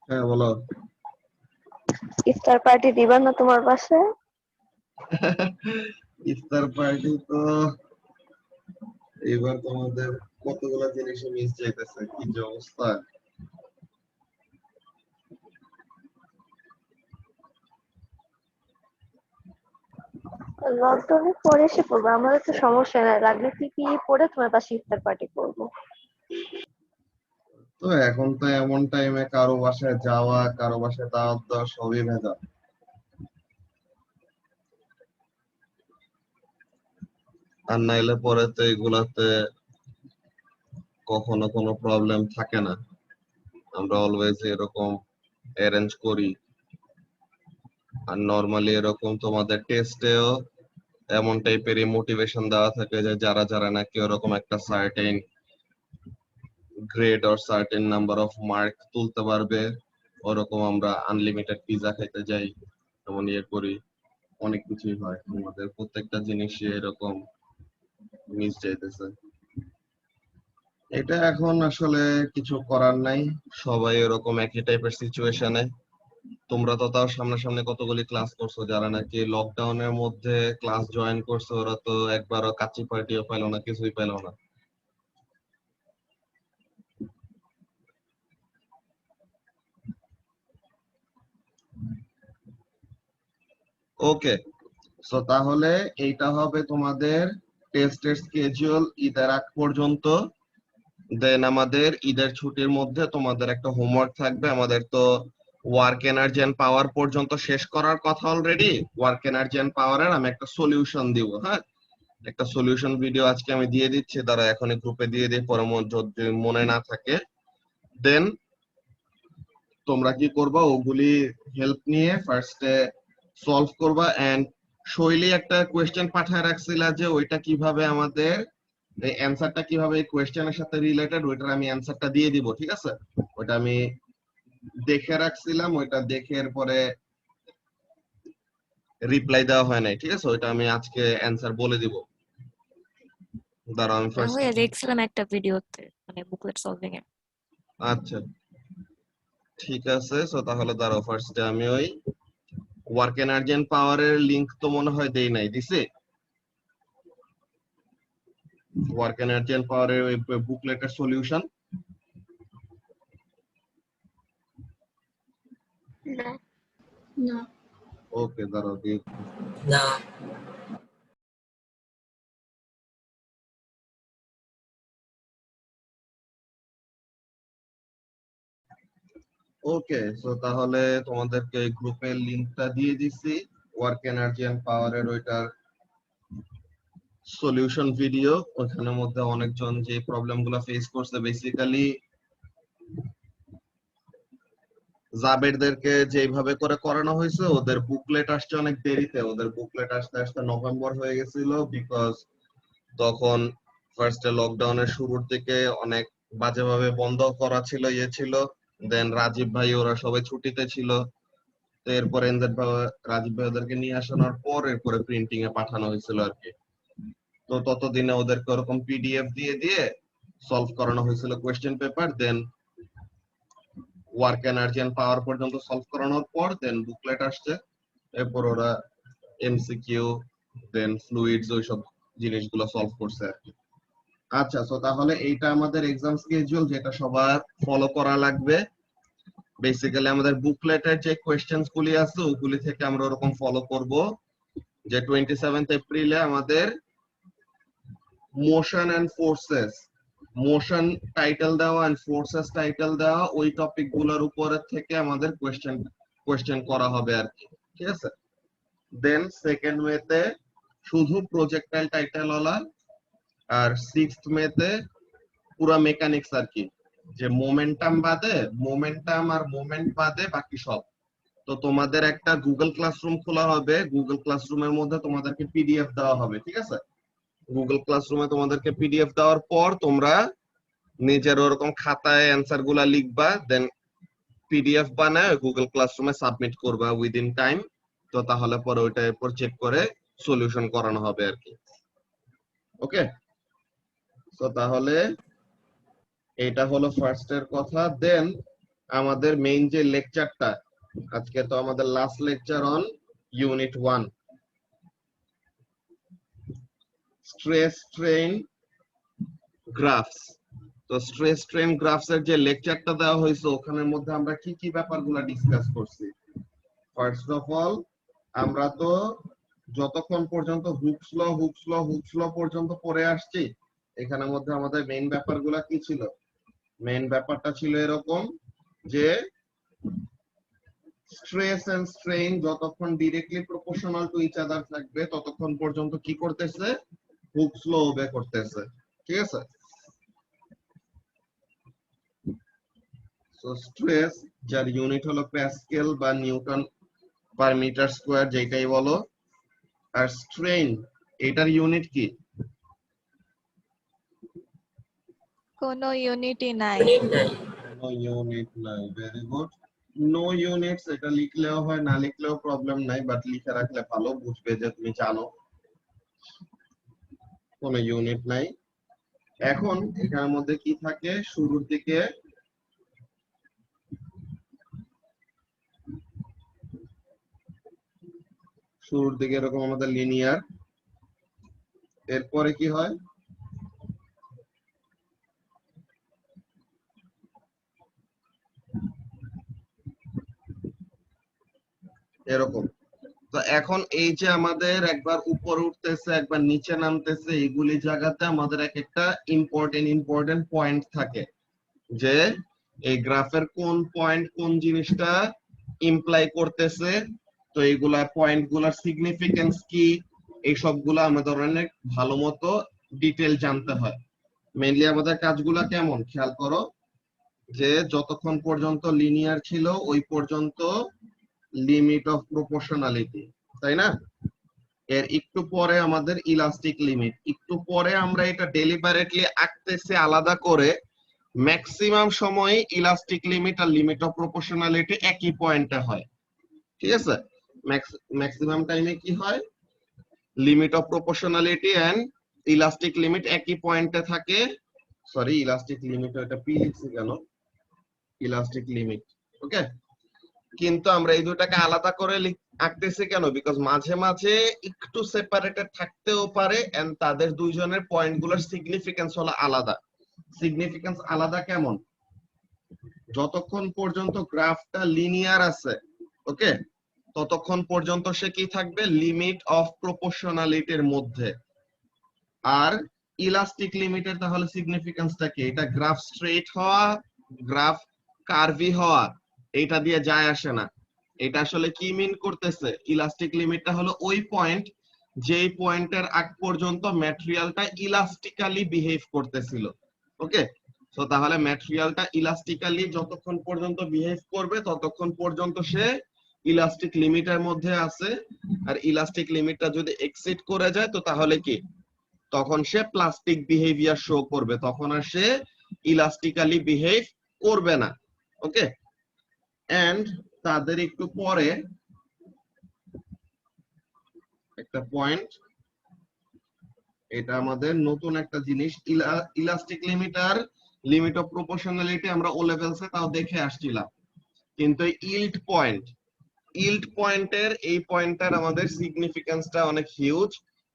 হ্যাঁ বলো। ইফতার পার্টি দিবা না তোমার বাসায়? ইফতার পার্টি তো এবার তোমাদের কতগুলা জিনিস মিস যাইতেছে, কি যে অবস্থা। লকডাউনে পরে এসে পড়বো, আমাদের তো সমস্যা নাই, লাগলে পিপিই পরে তোমার পাশে ইফতার পার্টি করবো। তো এখন তো এমন টাইমে কারো বাসায় যাওয়া, কারো বাসায় দাওয়াত দেওয়া সবই ভেজাল। আর নাইলে পরে তো এগুলাতে কখনো কোনো প্রবলেম থাকে না, আমরা অলওয়েজ এরকম অ্যারেঞ্জ করি। আর নরমালি এরকম তোমাদের টেস্টেও এমন টাইপেরই মোটিভেশন দেওয়া থাকে যে যারা যারা নাকি ওরকম একটা certain grade or certain number of mark তুলতে পারবে, ওরকম আমরা আনলিমিটেড পিজা খাইতে যাই, এমন ইয়ে করি, অনেক কিছুই হয়। আমাদের প্রত্যেকটা জিনিসই এরকম মিস যাইতেছে। এটা এখন আসলে কিছু করার নাই, সবাই এরকম একই টাইপের সিচুয়েশনে। তোমরা তো তাও সামনাসামনি কতগুলি ক্লাস করছো, যারা নাকি লকডাউনের মধ্যে ক্লাস জয়েন করছো ওরা তো একবারও কাচ্চি পার্টিও পেলো না, কিছুই পেলো না। ওকে, সো তাহলে এইটা হবে তোমাদের টেস্টের স্কেডিউল ঈদের আগ পর্যন্ত। দেন আমাদের ঈদের ছুটির মধ্যে তোমাদের একটা হোমওয়ার্ক থাকবে। আমাদের তো ওয়ার্ক এনার্জি এন্ড পাওয়ার পর্যন্ত শেষ করার কথা অলরেডি। ওয়ার্ক এনার্জি এন্ড পাওয়ারের আমি একটা সলিউশন দিব, হ্যাঁ, একটা সলিউশন ভিডিও আজকে আমি দিয়ে দিচ্ছি, তারা এখনই গ্রুপে দিয়ে দিই, পরে যদি মনে না থাকে। দেন তোমরা কি করবা, ওগুলি হেল্প নিয়ে ফার্স্টে সলভ করবা। এন্ড শৈলী একটা কোয়েশ্চেন পাঠায় রাখছিলা যে ওইটা কিভাবে আমাদের এই অ্যানসারটা কিভাবে এই কোয়েশ্চেনের সাথে রিলেটেড, ওইটার আমি অ্যানসারটা দিয়ে দিব, ঠিক আছে? ওইটা আমি দেখে রাখছিলাম, ওইটা দেখে এরপরে রিপ্লাই দেওয়া হয় নাই, ঠিক আছে? ওইটা আমি আজকে অ্যান্সার বলে দিব। দাঁড়াও আমি ফার্স্ট। হয়ে দেখছিলাম একটা ভিডিওতে, মানে বুকলেট সলভিং এ। আচ্ছা ঠিক আছে, সো তাহলে দাঁড়াও ফার্স্টে আমি ওই ওয়ার্ক এনার্জি এন্ড পাওয়ারের লিংক তো মনে হয় দেই নাই, দিছে? ওয়ার্ক এনার্জি এন্ড পাওয়ারের ওই বুকলেটের সলিউশন না। না। ওকে দাঁড়াও দিই। না। ওকে, সো তাহলে তোমাদেরকে গ্রুপের লিংকটা দিয়ে দিছি ওয়ার্ক এনার্জি এন্ড পাওয়ারের ওইটার সলিউশন ভিডিও। ওখানের মধ্যে অনেকজন যে প্রবলেমগুলো ফেস করছে, বেসিক্যালি জাবেরদেরকে যেভাবে করে করানো হয়েছে, ওদের বুকলেট আসছে অনেক দেরিতে। ওদের বুকলেট আসতে আসতে নভেম্বর হয়ে গেছিল, বিকজ তখন ফার্স্টে লকডাউনের শুরুর দিকে অনেক বাজেভাবে বন্ধ করা ছিল, ছিল। দেন রাজীব ভাই ওরা সবাই ছুটিতে ছিল। তো এরপরে রাজীব ভাই ওদেরকে নিয়ে আসানোর পর এরপরে প্রিন্টিং এ পাঠানো হয়েছিল আর কি। তো ততদিনে ওদেরকে ওরকম পিডিএফ দিয়ে দিয়ে সলভ করানো হয়েছিল question paper. Then work energy and power পর্যন্ত সলভ করানোর পর দেন বুকলেট আসছে। এরপর ওরা এমসিকিউ দেন ফ্লুইডস ওইসব জিনিসগুলো সলভ করছে আর কি। আচ্ছা, সো তাহলে এইটা আমাদের এক্সাম স্কেডিউল, যেটা সবার ফলো করা লাগবে। বেসিক্যালি আমাদের বুকলেটের যে কোয়েশ্চেনস গুলি আছে ওগুলি থেকে আমরা ওরকম ফলো করব, যে 27 এপ্রিলে আমাদের motion and forces, motion title দেওয়া এন্ড ফোর্সেস টাইটেল দেওয়া, ওই টপিক গুলোর উপরে থেকে আমাদের কোয়েশ্চেন করা হবে আর কি, ঠিক আছে? দেন সেকেন্ড মেতে শুধু প্রজেক্টাইল টাইটেল ওলা, আর 6th মেতে পুরা মেকানিক্স আর কি, যে মোমেন্টাম বাদে, মোমেন্টাম আর মোমেন্ট বাদে বাকি সব। তো তোমাদের একটা গুগল ক্লাসরুম খোলা হবে, গুগল ক্লাসরুমের মধ্যে তোমাদেরকে পিডিএফ দেওয়া হবে, ঠিক আছে? গুগল ক্লাসরুমে তোমাদেরকে পিডিএফ দেওয়ার পর তোমরা নিজের ওরকম খাতায় অ্যান্সার গুলা লিখবা, দেন পিডিএফ বানায় গুগল ক্লাসরুমে সাবমিট করবা উইদিন টাইম। তো তাহলে পরে ওইটার উপর চেক করে সলিউশন করানো হবে আর কি। ওকে, তো তাহলে এটা হলো ফার্স্ট এর কথা। দেন আমাদের মেইন যে লেকচারটা, আজকে তো আমাদের last lecture on unit 1 stress strain graphs. তো স্ট্রেস স্ট্রেইন গ্রাফস এর যে লেকচারটা দেওয়া হয়েছে ওখানের মধ্যে আমরা কি কি ব্যাপারগুলো ডিসকাস করছি। ফার্স্ট অফ অল আমরা তো যতক্ষণ পর্যন্ত হুকস ল পর্যন্ত পড়ে আসছি, এখানের মধ্যে আমাদের মেইন ব্যাপারগুলো কি ছিল? মেইন ব্যাপারটা ছিল এরকম যে স্ট্রেস এন্ড স্ট্রেইন যতক্ষণ directly proportional to each other থাকবে ততক্ষণ পর্যন্ত কি করতেছে? হুকস ল ওবে করতেছে, ঠিক আছে? সো স্ট্রেস যার ইউনিট হলো প্যাসকেল বা নিউটন পার মিটার স্কয়ার, যেটাই বলো। আর স্ট্রেইন এটার ইউনিট কি? কোনো ইউনিটই নাই। নো ইউনিট নাই, ভেরি গুড। নো ইউনিটস এটা লিখলেও হয়, না লিখলেও প্রবলেম নাই, বাট লিখে রাখলে ভালো, বুঝবে যে তুমি জানো কোনো ইউনিট নাই। এখন এখানের মধ্যে কি থাকে? শুরুর দিকে এরকম আমাদের লিনিয়ার, এরপরে কি হয়? এরকম। তো এখন এই যে আমাদের একবার উপরে উঠতেছে একবার নিচে নামতেছে, এইগুলি জায়গাতে আমাদের এক একটা ইম্পর্টেন্ট পয়েন্ট থাকে, যে এই গ্রাফের কোন পয়েন্ট কোন জিনিসটা ইমপ্লাই করতেছে। তো এইগুলা পয়েন্ট গুলার সিগনিফিকেন্স কি, এই সবগুলা আমাদের অনেক ভালো মতো ডিটেল জানতে হয়। মেইনলি আমাদের কাজগুলা কেমন খেয়াল করো, যে যতক্ষণ পর্যন্ত লিনিয়ার ছিল ওই পর্যন্ত লিমিট অফ প্রপোর্শনালিটি, তাই না? এর একটু পরে আমাদের ইলাস্টিক লিমিট, একটু পরে আমরা এটা ডেলিবারেটলি আঁকতেছি আলাদা করে। ম্যাক্সিমাম সময় ইলাস্টিক লিমিট আর লিমিট অফ প্রপোর্শনালিটি একই পয়েন্টে হয়, ঠিক আছে? ম্যাক্সিমাম টাইমে কি হয়, limit of proportionality and elastic limit একই পয়েন্টে থাকে। সরি, ইলাস্টিক লিমিট এটা পি লিখছি কেন, ইলাস্টিক লিমিট। ওকে, কিন্তু আমরা এই দুটাকে আলাদা করে আঁকতেছি কেন, বিকজ মাঝে মাঝে একটু সেপারেটেড থাকতেও পারে এন্ড তাদের দুইজনের পয়েন্টগুলোর সিগনিফিকেন্স হলো আলাদা। সিগনিফিকেন্স আলাদা কেমন, যতক্ষণ পর্যন্ত গ্রাফটা লিনিয়ার আছে, ওকে, ততক্ষণ পর্যন্ত সে কি থাকবে, লিমিট অফ প্রপোর্শনালিটির মধ্যে। আর ইলাস্টিক লিমিটের তাহলে সিগনিফিকেন্সটা কি, এটা গ্রাফ স্ট্রেট হওয়া, গ্রাফ কার্ভি হওয়া, এটা দিয়ে যায় আসে না। এটা আসলে কি মিন করতেছে, ইলাস্টিক লিমিটটা হলো ওই পয়েন্ট যেই পয়েন্টের আগ পর্যন্ত ম্যাটেরিয়ালটা ইলাস্টিক্যালি বিহেভ করতেছিল। ওকে, সো তাহলে ম্যাটেরিয়ালটা ইলাস্টিক্যালি যতক্ষণ পর্যন্ত বিহেভ করবে ততক্ষণ পর্যন্ত সে ইলাস্টিক লিমিটের মধ্যে আছে। আর ইলাস্টিক লিমিটটা যদি এক্সিড করে যায় তো তাহলে কি, তখন সে প্লাস্টিক বিহেভিয়ার শো করবে, তখন আর সে ইলাস্টিক্যালি বিহেভ করবে না। ওকে, এন্ড তাদের একটু পরে একটা পয়েন্ট, এটা আমাদের নতুন একটা জিনিস, ইলাস্টিক লিমিট আর লিমিট অফ প্রপোর্শনালিটি আমরা ও লেভেলসে তাও দেখে আসছিলাম, কিন্তু ইল্ড পয়েন্টের এই পয়েন্টটার আমাদের সিগনিফিকেন্সটা অনেক হিউজ।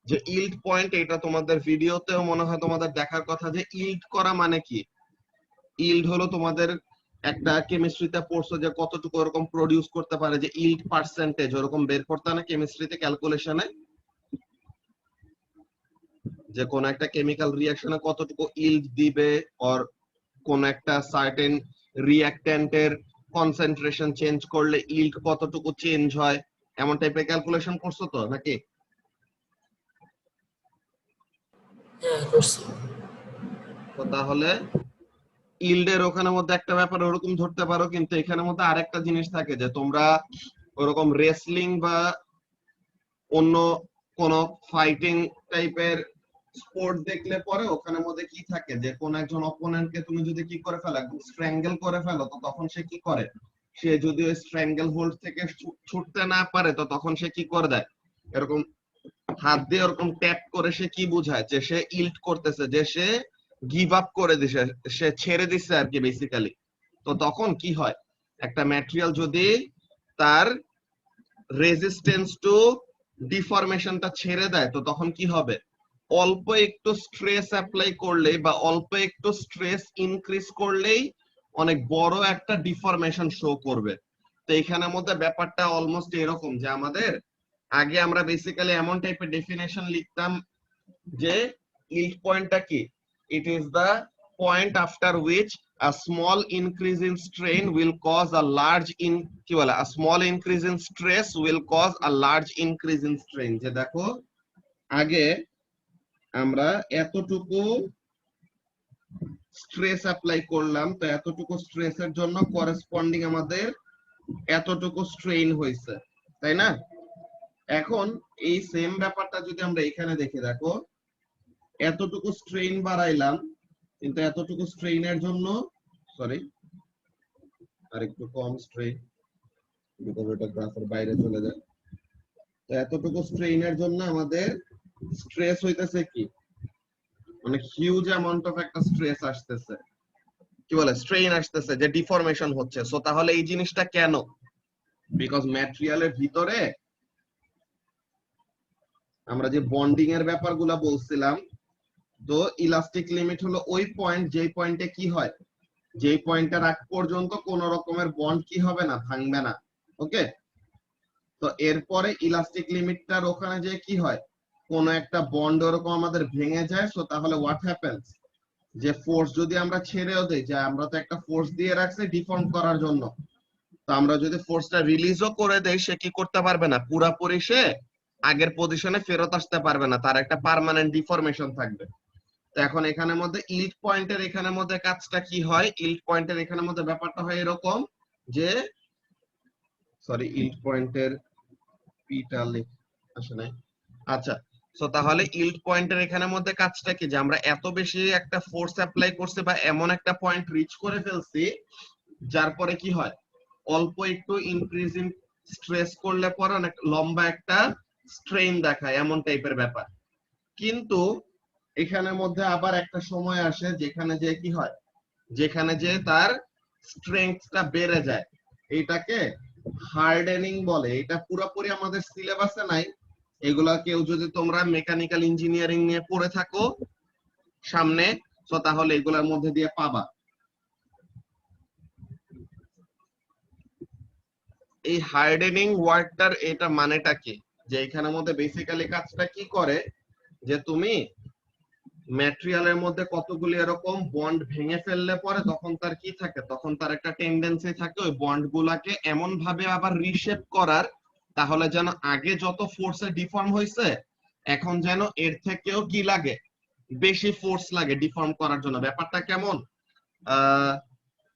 যে ইল্ড পয়েন্ট, এটা তোমাদের ভিডিওতেও মনে হয় তোমাদের দেখার কথা, যে ইল্ড করা মানে কি। ইল্ড হলো তোমাদের একটা কেমিস্ট্রিতে পড়ছো যে কতটুকু এরকম প্রডিউস করতে পারে, যে ইল্ড পার্সেন্টেজ ওরকম বের করতে না কেমিস্ট্রিতে ক্যালকুলেশনে, যে কোন একটা কেমিক্যাল রিঅ্যাকশনে কতটুকু ইল্ড দিবে, অর কোন একটা সার্টেন রিঅ্যাকট্যান্টের কনসেন্ট্রেশন চেঞ্জ করলে ইল্ড কতটুকু চেঞ্জ হয়, এমন টাইপের ক্যালকুলেশন করছো তো নাকি? হ্যাঁ করছি। তো তাহলে ইল্ডের ওখানে মধ্যে একটা ব্যাপার ওরকম ধরতে পারো, কিন্তু এখানে মধ্যে আরেকটা জিনিস থাকে, যে তোমরা ওরকম রেসলিং বা অন্য কোন ফাইটিং টাইপের স্পোর্ট দেখলে পরে ওখানে মধ্যে কি থাকে, যে কোন একজন অপোনেন্টকে তুমি যদি কি করে ফেলো, একদম স্ট্র্যাঙ্গেল করে ফেলো, তো তখন সে কি করে, সে যদি ওই স্ট্র্যাঙ্গেল হোল্ড থেকে ছুটতে না পারে তো তখন সে কি করে দেয়, এরকম হাত দিয়ে ওরকম ট্যাপ করে সে কি বোঝায়, যে সে ইল্ড করতেছে, যে সে গিভ আপ করে দিছে, সে ছেড়ে দিচ্ছে আর কি বেসিক্যালি। তো তখন কি হয়, একটা ম্যাটেরিয়াল যদি তার রেজিস্ট্যান্স টু ডিফরমেশনটা ছেড়ে দেয় তো তখন কি হবে, অল্প একটু স্ট্রেস অ্যাপ্লাই করলেই বা অল্প একটু স্ট্রেস ইনক্রিজ করলেই অনেক বড় একটা ডিফরমেশন শো করবে। তো এখানের মধ্যে ব্যাপারটা অলমোস্ট এরকম, যে আমাদের আগে আমরা বেসিক্যালি এমন টাইপের ডেফিনেশন লিখতাম যে ইল্ড পয়েন্টটা কি, it is the point after which a small increase in strain will cause a large কি বলে, a small increase in stress will cause a large increase in strain। যে দেখো আগে আমরা এতটুকু স্ট্রেস অ্যাপ্লাই করলাম, তো এতটুকু স্ট্রেসের জন্য করেসপন্ডিং আমাদের এতটুকু স্ট্রেইন হয়েছে, তাই না? এখন এই সেম ব্যাপারটা যদি আমরা এখানে দেখে, দেখো এতটুকু স্ট্রেইন বাড়াইলাম, কিন্তু এতটুকু স্ট্রেইনের জন্য, সরি আর একটু কম স্ট্রেইন, বিকজ এটা গ্রাফের বাইরে চলে যায়, তো এতটুকু স্ট্রেইনের জন্য আমাদের স্ট্রেস হইতেছে কি, মানে হিউজ অ্যামাউন্ট অফ একটা স্ট্রেস আসতেছে, কি বলে, স্ট্রেইন আসতেছে, যে ডিফরমেশন হচ্ছে। সো তাহলে এই জিনিসটা কেন, বিকজ ম্যাটেরিয়ালের ভিতরে আমরা যে বন্ডিং এর ব্যাপারগুলো বলছিলাম, তো ইলাস্টিক লিমিট হলো ওই পয়েন্ট যেই পয়েন্টে কি হয়, যেই পয়েন্টের আগ পর্যন্ত কোন রকমের বন্ড কি হবে না, ভাঙবে না। ওকে, তো এরপরে ইলাস্টিক লিমিটটার ওখানে যে কি হয়, কোন একটা বন্ড ওরকম আমাদের ভেঙে যায়, সো তাহলে হোয়াট হ্যাপেন্স, যে ফোর্স যদি আমরা ছেড়েও দেই, যে আমরা তো একটা ফোর্স দিয়ে রাখছি ডিফর্ম করার জন্য, তো আমরা যদি ফোর্সটা রিলিজও করে দেই সে কি করতে পারবে না, পুরাপুরি সে আগের পজিশনে ফেরত আসতে পারবে না, তার একটা পার্মানেন্ট ডিফরমেশন থাকবে। তো এখন এখানের মধ্যে ইল্ড পয়েন্টের এখানের মধ্যে কাজটা কি হয়, ইল্ড পয়েন্টের এখানের মধ্যে ব্যাপারটা হয় এরকম, যে সরি ইল্ড পয়েন্টের পিটা আসে নাই, আচ্ছা, সো তাহলে ইল্ড পয়েন্টের এখানের মধ্যে কাজটা কি, যে আমরা এত বেশি একটা ফোর্স অ্যাপ্লাই করছি বা এমন একটা পয়েন্ট রিচ করে ফেলছি যার পরে কি হয়, অল্প একটু ইনক্রিজ ইন স্ট্রেস করলে পরে অনেক লম্বা একটা স্ট্রেন দেখায়, এমন টাইপের ব্যাপার। কিন্তু এখানের মধ্যে আবার একটা সময় আসে যেখানে যে কি হয়, যেখানে যে তার স্ট্রেংথটা বেড়ে যায়, এটাকে হার্ডেনিং বলে। এটা পুরোপুরি আমাদের সিলেবাসে নাই, এগুলা কেউ যদি তোমরা মেকানিক্যাল ইঞ্জিনিয়ারিং নিয়ে পড়ে থাকো সামনে, তো তাহলে এগুলোর মধ্যে দিয়ে পাবা। এই হার্ডেনিং ওয়ার্ডটার এটা মানেটা কি, যে এখানের মধ্যে বেসিক্যালি কাজটা কি করে, যে তুমি ম্যাটেরিয়ালের মধ্যে কতগুলি এরকম বন্ড ভেঙে ফেললে পরে তখন তার কি থাকে, তখন তার একটা টেন্ডেন্সি থাকে ওই বন্ড গুলাকে এমন ভাবে আবার রিশেপ করার, তাহলে যেন আগে যত ফোর্সে ডিফর্ম হয়েছে এখন যেন এর থেকেও কি লাগে, বেশি ফোর্স লাগে ডিফর্ম করার জন্য। ব্যাপারটা কেমন,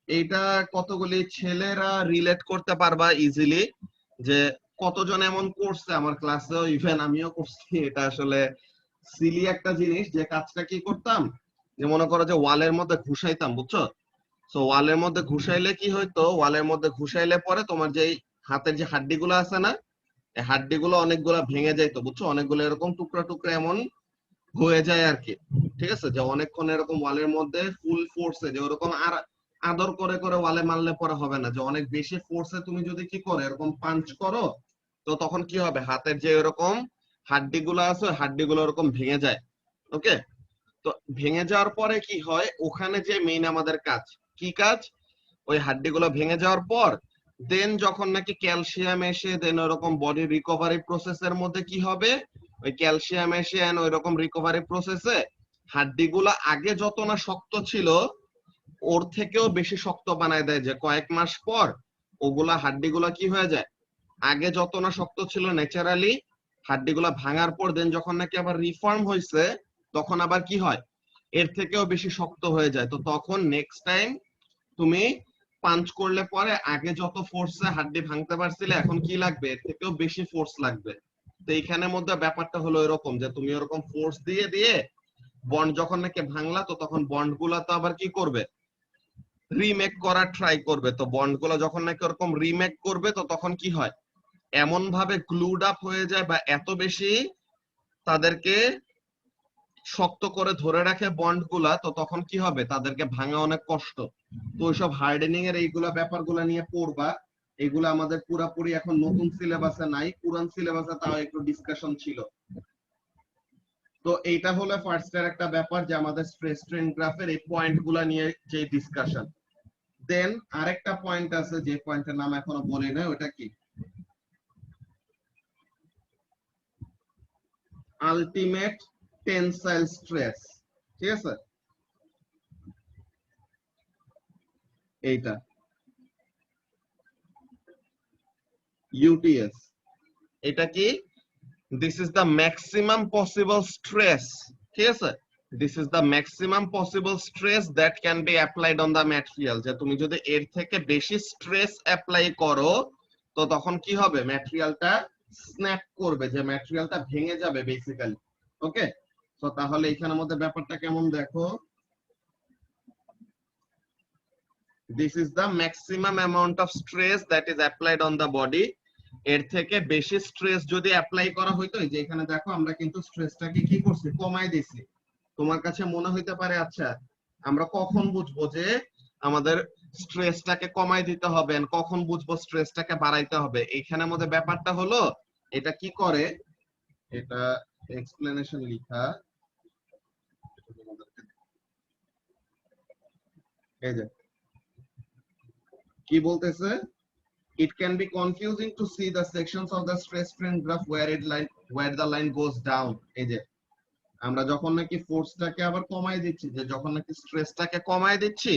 এইটা কতগুলি ছেলেরা রিলেট করতে পারবা ইজিলি, যে কতজন এমন করছে আমার ক্লাসেও, ইভেন আমিও করছি। এটা আসলে সিলি একটা জিনিস, যে কাজটা কি করতাম, যে মনে করো যে ওয়ালের মধ্যে ঘুষাইতাম, বুঝছো? সো ওয়ালের মধ্যে ঘুষাইলে কি হইতো, ওয়ালের মধ্যে ঘুষাইলে পরে তোমার যে হাতের যে হাড্ডি গুলো আছে না, এই হাড্ডি গুলো অনেকগুলো ভেঙে যাইতো, বুঝছো? অনেকগুলো এরকম টুকরা টুকরা এমন হয়ে যায় আর কি। ঠিক আছে, যে অনেকক্ষণ এরকম ওয়ালের মধ্যে ফুল ফোর্সে, যে ওরকম আর আদর করে করে ওয়ালে মারলে পরে হবে না, যে অনেক বেশি ফোর্সে তুমি যদি কি করো এরকম পাঞ্চ করো, তো তখন কি হবে, হাতের যে এরকম হাড্ডি গুলো আছে হাড্ডি গুলো এরকম ভেঙে যায়। ওকে, তো ভেঙে যাওয়ার পরে কি হয়, ওখানে যে মেইন আমাদের কাজ, কি কাজ, ওই হাড্ডি গুলো ভেঙে যাওয়ার পর দেন যখন নাকি ক্যালসিয়াম এসে দেন ওরকম বডি রিকভারি প্রসেসের মধ্যে কি হবে, ওই ক্যালসিয়াম এসে ওই রকম রিকভারি প্রসেসে হাড্ডি গুলা আগে যত না শক্ত ছিল ওর থেকেও বেশি শক্ত বানায় দেয়, যে কয়েক মাস পর ওগুলা হাড্ডি গুলা কি হয়ে যায়, আগে যত না শক্ত ছিল ন্যাচারালি হাড্ডি গুলা ভাঙার পর দেন যখন নাকি আবার রিফর্ম হয়েছে তখন আবার কি হয়, এর থেকেও বেশি শক্ত হয়ে যায়। তো তখন নেক্সট টাইম তুমি পাঞ্চ করলে পরে আগে যত ফোর্সে হাড্ডি ভাঙতে পারছিলে এখন কি লাগবে, এর থেকেও বেশি ফোর্স লাগবে। তো এইখানের মধ্যে ব্যাপারটা হলো এরকম, যে তুমি এরকম ফোর্স দিয়ে দিয়ে বন্ড যখন নাকি ভাঙলা, তো তখন বন্ড গুলা তো আবার কি করবে, রিমেক করার ট্রাই করবে। তো বন্ড গুলা যখন নাকি ওরকম রিমেক করবে, তো তখন কি হয়, এমন ভাবে গ্লুড আপ হয়ে যায় বা এত বেশি তাদেরকে শক্ত করে ধরে রাখে বন্ড গুলা, তো তখন কি হবে, তাদেরকে ভাঙা অনেক কষ্ট। তো ওইসব হার্ডেনিং এর এইগুলা ব্যাপারগুলা নিয়ে পড়বা, এগুলো আমাদের পুরাপুরি এখন নতুন সিলেবাসে নাই, পুরান সিলেবাসে তাও একটু ডিসকাশন ছিল। তো এইটা হলো ফার্স্ট এর একটা ব্যাপার, যে আমাদের স্ট্রেস স্ট্রেন গ্রাফের এই পয়েন্ট গুলা নিয়ে যে ডিসকাশন। দেন আরেকটা পয়েন্ট আছে, যে পয়েন্টের নাম এখনো বলি না, ওটা কি, আলটিমেট টেনসাইল স্ট্রেস। ঠিক আছে, এইটা ইউটিএস, এটা কি, this is the maximum possible stress. ঠিক আছে, this is the maximum possible stress that can be applied on the material. যে তুমি যদি এর থেকে বেশি স্ট্রেস অ্যাপ্লাই করো তো তখন কি হবে, ম্যাটেরিয়ালটা স্ন্যাপ করবে, যে ম্যাটেরিয়ালটা ভেঙে যাবে বেসিক্যালি। ওকে, তো তাহলে এখানের মধ্যে ব্যাপারটা কেমন দেখো, this is the maximum amount of stress that is applied on the body। এর থেকে বেশি স্ট্রেস যদি অ্যাপ্লাই করা হইতো, যে এখানে দেখো আমরা কিন্তু স্ট্রেসটাকে কি করছি, কমাই দিছি। তোমার কাছে মনে হইতে পারে আচ্ছা আমরা কখন বুঝবো যে আমাদের স্ট্রেসটাকে কমাই দিতে হবে, কখন বুঝবো স্ট্রেসটাকে বাড়াইতে হবে। এখানের মধ্যে ব্যাপারটা হলো এটা কি করে, এটা এক্সপ্লেনেশন লিখা, এই যে কি বলতেছে, it can be confusing to see the sections of the stress strain graph where the line goes down। এই যে আমরা যখন নাকি ফোর্সটাকে আবার কমাই দিচ্ছি, যে যখন নাকি স্ট্রেসটাকে কমাই দিচ্ছি,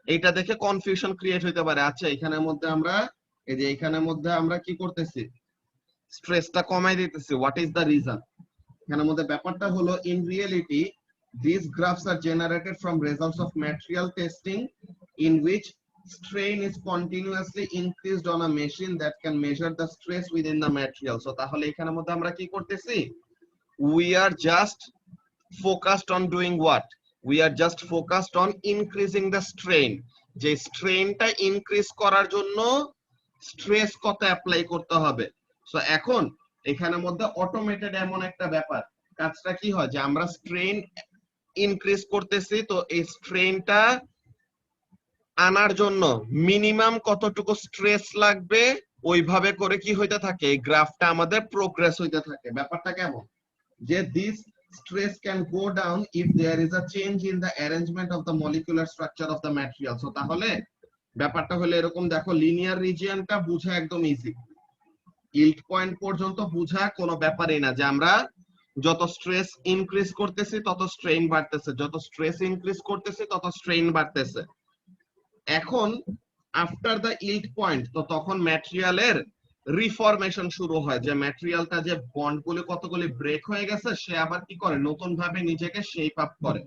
এইটা দেখে কনফিউশন ক্রিয়েট হইতে পারে। আচ্ছা এখানের মধ্যে আমরা, এই যে এখানের মধ্যে আমরা কি করতেছি, স্ট্রেসটা কমাই দিতেছি, হোয়াট ইজ দ্য রিজন। এখানের মধ্যে ব্যাপারটা হলো, in reality these graphs are generated from results of material testing in which strain is continuously increased on a machine that can measure the stress within the material। So তাহলে এখানের মধ্যে আমরা কি করতেছি, we are just focused on doing what, we are just focused on increasing the strain। যে স্ট্রেনটা increase করার জন্য stress কত অ্যাপ্লাই করতে হবে। সো এখন এখানের মধ্যে অটোমেটেড এমন একটা ব্যাপার, কাজটা কি হয় যে আমরা স্ট্রেন ইনক্রিজ করতেছি, তো এই স্ট্রেনটা আনার জন্য মিনিমাম কতটুকু স্ট্রেস লাগবে ওইভাবে করে কি হইতে থাকে, এই গ্রাফটা আমাদের প্রোগ্রেস হইতে থাকে। ব্যাপারটা কেমন যে this stress can go down if there is a change in the arrangement of the molecular structure of the material. So তাহলে ব্যাপারটা হলো এরকম, দেখো লিনিয়ার রিজিয়নটা বোঝা একদম ইজি, ইল্ড পয়েন্ট পর্যন্ত বোঝা কোনো ব্যাপারই না, যে আমরা যত স্ট্রেস ইনক্রিজ করতেছি তত স্ট্রেইন বাড়তেছে, যত স্ট্রেস ইনক্রিজ করতেছি তত স্ট্রেইন বাড়তেছে। এখন আফটার দ্য ইল্ড পয়েন্ট, তো তখন ম্যাটেরিয়ালের রিফরমেশন শুরু হয়, যে ম্যাটেরিয়ালটা যে বন্ডগুলো কতগুলি ব্রেক হয়ে গেছে সে আবার কি করে নতুন ভাবে নিজেকে শেপ আপ করে।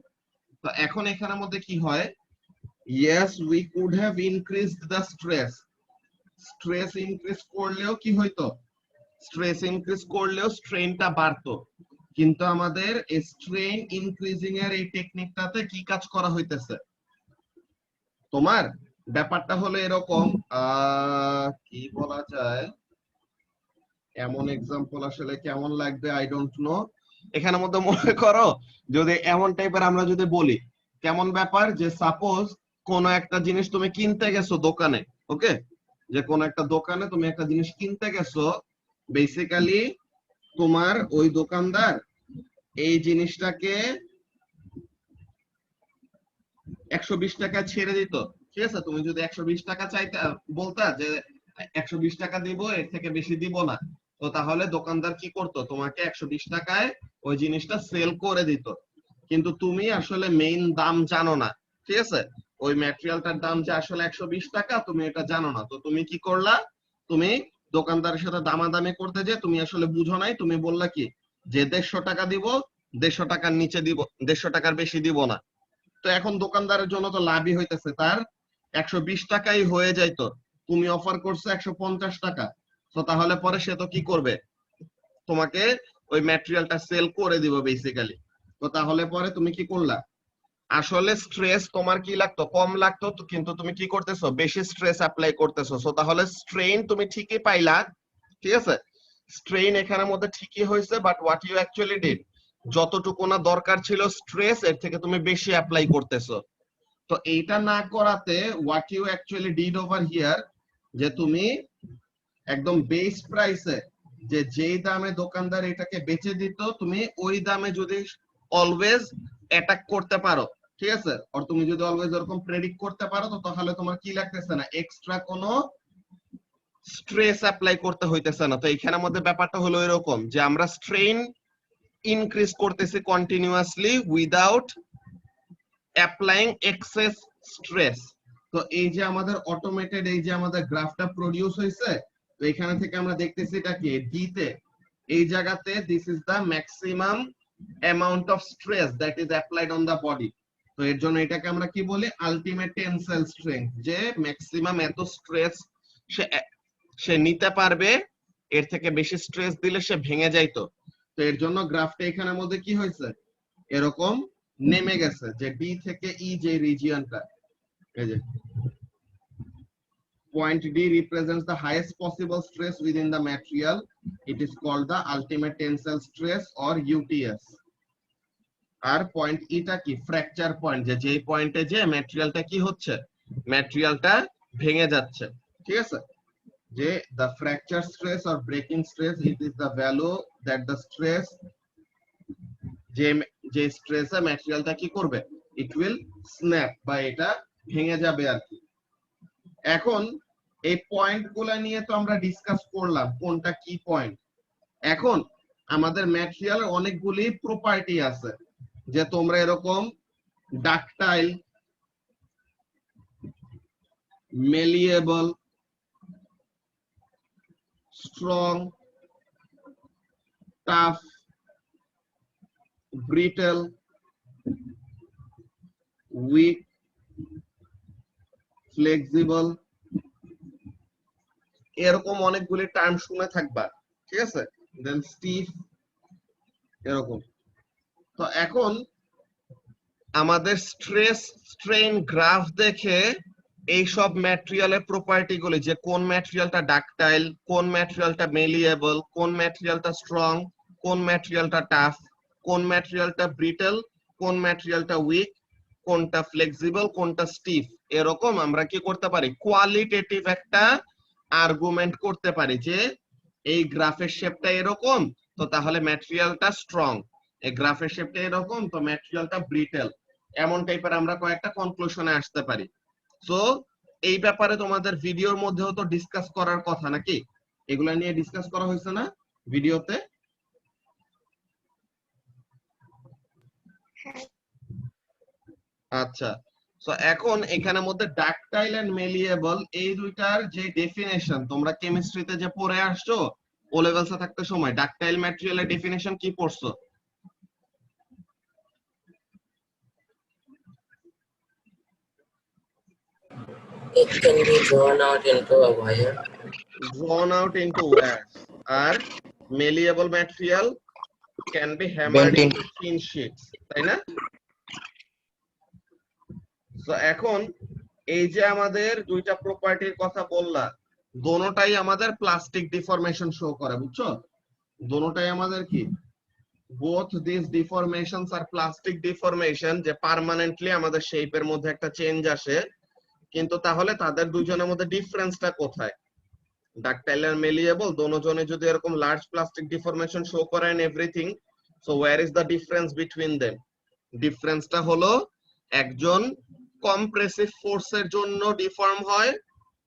তো এখন এখানের মধ্যে কি হয়, yes we could have increased the stress, stress increase করলেও কি হইতো, স্ট্রেস ইনক্রিজ করলেও স্ট্রেনটা বাড়তো, কিন্তু আমাদের স্ট্রেন ইনক্রিজিং এর এই টেকনিকটাতে কি কাজ করা হইতেছে, তোমার ব্যাপারটা হলো এরকম, কি বলা যায়, এমন এক্সাম্পল আসলে কেমন লাগবে আই ডোন্ট নো। এখানের মধ্যে মনে করো যদি এমন টাইপের আমরা যদি বলি, কেমন ব্যাপার, যে সাপোজ কোন একটা জিনিস তুমি কিনতে গেছো দোকানে, ওকে, যে কোন একটা দোকানে তুমি একটা জিনিস কিনতে গেছো, বেসিক্যালি তোমার ওই দোকানদার এই জিনিসটাকে 120 টাকা ছেড়ে দিত, ঠিক আছে, তুমি যদি 120 টাকা চাইতে বলতা যে 120 টাকা দিব, এর থেকে বেশি দিব না, তো তাহলে দোকানদার কি করতো, তোমাকে 120 টাকায় ওই জিনিসটা সেল করে দিত। কিন্তু তুমি আসলে মেইন দাম জানো না, ঠিক আছে, ওই ম্যাটেরিয়ালটার দাম যে আসলে 120 টাকা তুমি এটা জানো না, তো তুমি কি করলা, তুমি দোকানদারের সাথে দামাদামি করতে যে তুমি আসলে বুঝো নাই, তুমি বললা কি যে 150 টাকা দিব, 150 টাকার নিচে দিব, 150 টাকার বেশি দিব না। তো এখন দোকানদারের জন্য তো লাভই হইতেছে, তার 120 টাকাই হয়ে যাইতো, তুমি অফার করছো 150 টাকা, তো তাহলে পরে সে তো কি করবে, তোমাকে ওই ম্যাটেরিয়ালটা সেল করে দিব বেসিক্যালি। তো তাহলে পরে তুমি কি করলা, আসলে স্ট্রেস তোমার কি লাগতো, কম লাগতো, তো কিন্তু তুমি কি করতেছো, বেশি স্ট্রেস অ্যাপ্লাই করতেছো, সো তাহলে স্ট্রেইন তুমি ঠিকই পাইলা, ঠিক আছে, স্ট্রেইন এখানের মধ্যে ঠিকই হয়েছে, but what you actually did, যতটুকু না দরকার ছিল স্ট্রেস, এর থেকে তুমি বেশি অ্যাপ্লাই করতেছো। তো এইটা না করাতে what you actually did over here, যে তুমি একদম বেস প্রাইসে, যে যেই দামে দোকানদার এটাকে বেচে দিত, তুমি ওই দামে যদি অলওয়েজ অ্যাটাক করতে পারো, ঠিক আছে, আর তুমি যদি অলওয়েজ এরকম প্রেডিক্ট করতে পারো, তো তাহলে তোমার কি লাগতেছে না, এক্সট্রা কোনো স্ট্রেস অ্যাপ্লাই করতে হইতেছে না। তো এইখানের মধ্যে ব্যাপারটা হলো এরকম, যে আমরা স্ট্রেন ইনক্রিজ করতেছি continuously without applying excess stress. তো এই যে আমাদের অটোমেটেড এই যে আমাদের গ্রাফটা প্রডিউস হয়েছে, তো এখানে থেকে আমরা দেখতেছি এটা কি ডি তে, এই জায়গাতে this is the maximum amount of stress that is applied on the body. তো এর জন্য এটাকে আমরা কি বলি, আলটিমেট টেনসাইল স্ট্রেংথ, যে ম্যাক্সিমাম এত স্ট্রেস সে নিতে পারবে, এর থেকে বেশি স্ট্রেস দিলে সে ভেঙে যাইতো। তো এর জন্য গ্রাফটা এখানের মধ্যে কি হয়েছে, এরকম নেমে গেছে, যে ডি থেকে ই যে রিজিয়নটা, এই যে point D represents the highest possible stress within the material. It is called the ultimate tensile stress or UTS. আর পয়েন্ট ইটা কি, ফ্র্যাকচার পয়েন্ট, যে যেই পয়েন্টে যে ম্যাটেরিয়ালটা কি হচ্ছে, ম্যাটেরিয়ালটা ভেঙে যাচ্ছে, ঠিক আছে, যে the fracture stress or breaking stress, it is the value that the stress, যে স্ট্রেসে ম্যাটেরিয়ালটা কি করবে, it will snap, বা এটা ভেঙে যাবে আর কি। এখন এই পয়েন্ট গুলা নিয়ে তো আমরা ডিসকাস করলাম কোনটা কি পয়েন্ট। এখন আমাদের ম্যাটেরিয়াল অনেকগুলি প্রপার্টি আছে, যে তোমরা এরকম ductile, malleable, strong, tough, brittle, weak, flexible, এরকম অনেকগুলি টার্ম শুনে থাকবা, ঠিক আছে, দেন স্টিফ, এরকম। তো এখন আমাদের স্ট্রেস স্ট্রেইন গ্রাফ দেখে এই সব ম্যাটেরিয়ালের প্রপার্টি গুলি, যে কোন ম্যাটেরিয়ালটা ডাকটাইল, কোন ম্যাটেরিয়ালটা মেলিয়েবল, কোন ম্যাটেরিয়ালটা স্ট্রং, কোন ম্যাটেরিয়ালটা টাফ, কোন ম্যাটেরিয়ালটা ব্রিটেল, কোন ম্যাটেরিয়ালটা উইক, কোনটা ফ্লেক্সিবল, কোনটা স্টিফ, এরকম আমরা কি করতে পারি, কোয়ালিটেটিভ একটা আর্গুমেন্ট করতে পারি যে এই গ্রাফের শেপটা এরকম, তো তাহলে ম্যাটেরিয়ালটা স্ট্রং, এই গ্রাফের শেপটা এরকম, তো ম্যাটেরিয়ালটা ব্রিটেল। এমন টাইপের আমরা কয়েকটা কনক্লুশনে আসতে পারি। সো এই ব্যাপারে তোমাদের ভিডিওর মধ্যেও তো ডিসকাস করার কথা নাকি? এগুলা নিয়ে ডিসকাস করা হয়েছে না ভিডিওতে? আচ্ছা, সো এখন এখানের মধ্যে ডাকটাইল এন্ড মেলিয়েবল এই দুইটার যে ডেফিনেশন তোমরা কেমিস্ট্রিতে যে পড়ে আসছো ও লেভেলসে থাকতে সময়, ডাকটাইল ম্যাটেরিয়ালের ডেফিনেশন কি পড়ছো? It can be drawn out into a wire. Drawn out into wires. R malleable material can be hammered Bent into thin sheets, তাই না? সো এখন এই যে আমাদের দুইটা প্রপার্টির কথা বললাম, দোনোটাই আমাদের প্লাস্টিক ডিফরমেশন শো করে, বুঝছো? দোনোটাই আমাদের কি, both these deformations are plastic deformation, যে পার্মানেন্টলি আমাদের শেপের মধ্যে একটা চেঞ্জ আসে। কিন্তু তাহলে তাদের দুজনের মধ্যে ডিফারেন্সটা কোথায়? ডাকটাইল আর মেলিয়েবল দোনোজনে যদি এরকম লার্জ প্লাস্টিক ডিফরমেশন শো করে and everything, so where is the difference between them? ডিফারেন্সটা হলো একজন কম্প্রেসিভ ফোর্সের জন্য ডিফর্ম হয়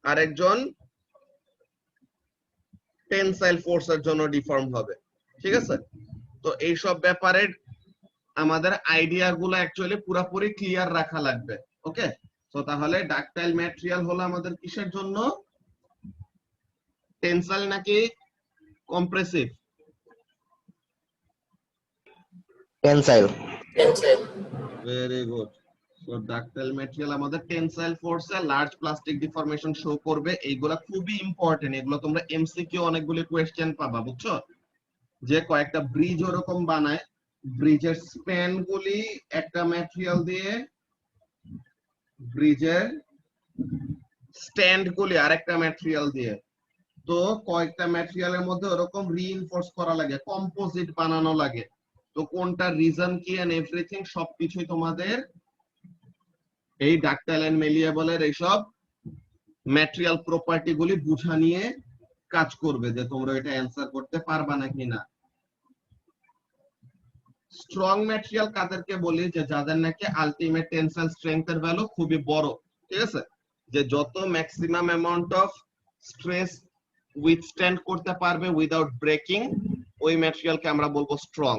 আর একজন টেনসাইল ফোর্সের জন্য ডিফর্ম হবে, ঠিক আছে? তো এই সব ব্যাপারে আমাদের আইডিয়া গুলো অ্যাকচুয়ালি পুরোপুরি ক্লিয়ার রাখা লাগবে। ওকে, তো তাহলে ডাকটাইল ম্যাটেরিয়াল হলো আমাদের কিসের জন্য, টেনসাইল নাকি compressive? Tensile. Tensile. Very good. So ductile material আমাদের টেনসাইল ফোর্সে লার্জ প্লাস্টিক ডিফরমেশন শো করবে। এইগুলা খুবই ইম্পর্টেন্ট, এগুলো তোমরা এমসিকিউ অনেকগুলো কোশ্চেন পাবা, বুঝছো? যে কয়েকটা ব্রিজ ওরকম বানায়, ব্রিজের স্প্যান গুলি একটা ম্যাটেরিয়াল দিয়ে, ব্রিজের স্ট্যান্ড গুলি আরেকটা ম্যাটেরিয়াল দিয়ে। তো কয়েকটা ম্যাটেরিয়ালের মধ্যে ওরকম রিইনফোর্স করা লাগে, কম্পোজিট বানানো লাগে। তো কোনটা রিজন কি এন্ড এভরিথিং সবকিছুই তোমাদের এই ডাকটাইল এন্ড মেলিয়েবলের এইসব ম্যাটেরিয়াল প্রপার্টি গুলি বুঝা নিয়ে কাজ করবে, যে তোমরা এটা অ্যানসার করতে পারবা নাকি না। স্ট্রং ম্যাটেরিয়াল কাদেরকে বলি, যে যাদের নাকি আলটিমেট টেনসাইল স্ট্রেংথের ভ্যালু খুবই বড়, ঠিক আছে? যে যত maximum amount of stress withstand করতে পারবে উইদাউট ব্রেকিং, ওই ম্যাটেরিয়ালকে আমরা বলবো স্ট্রং।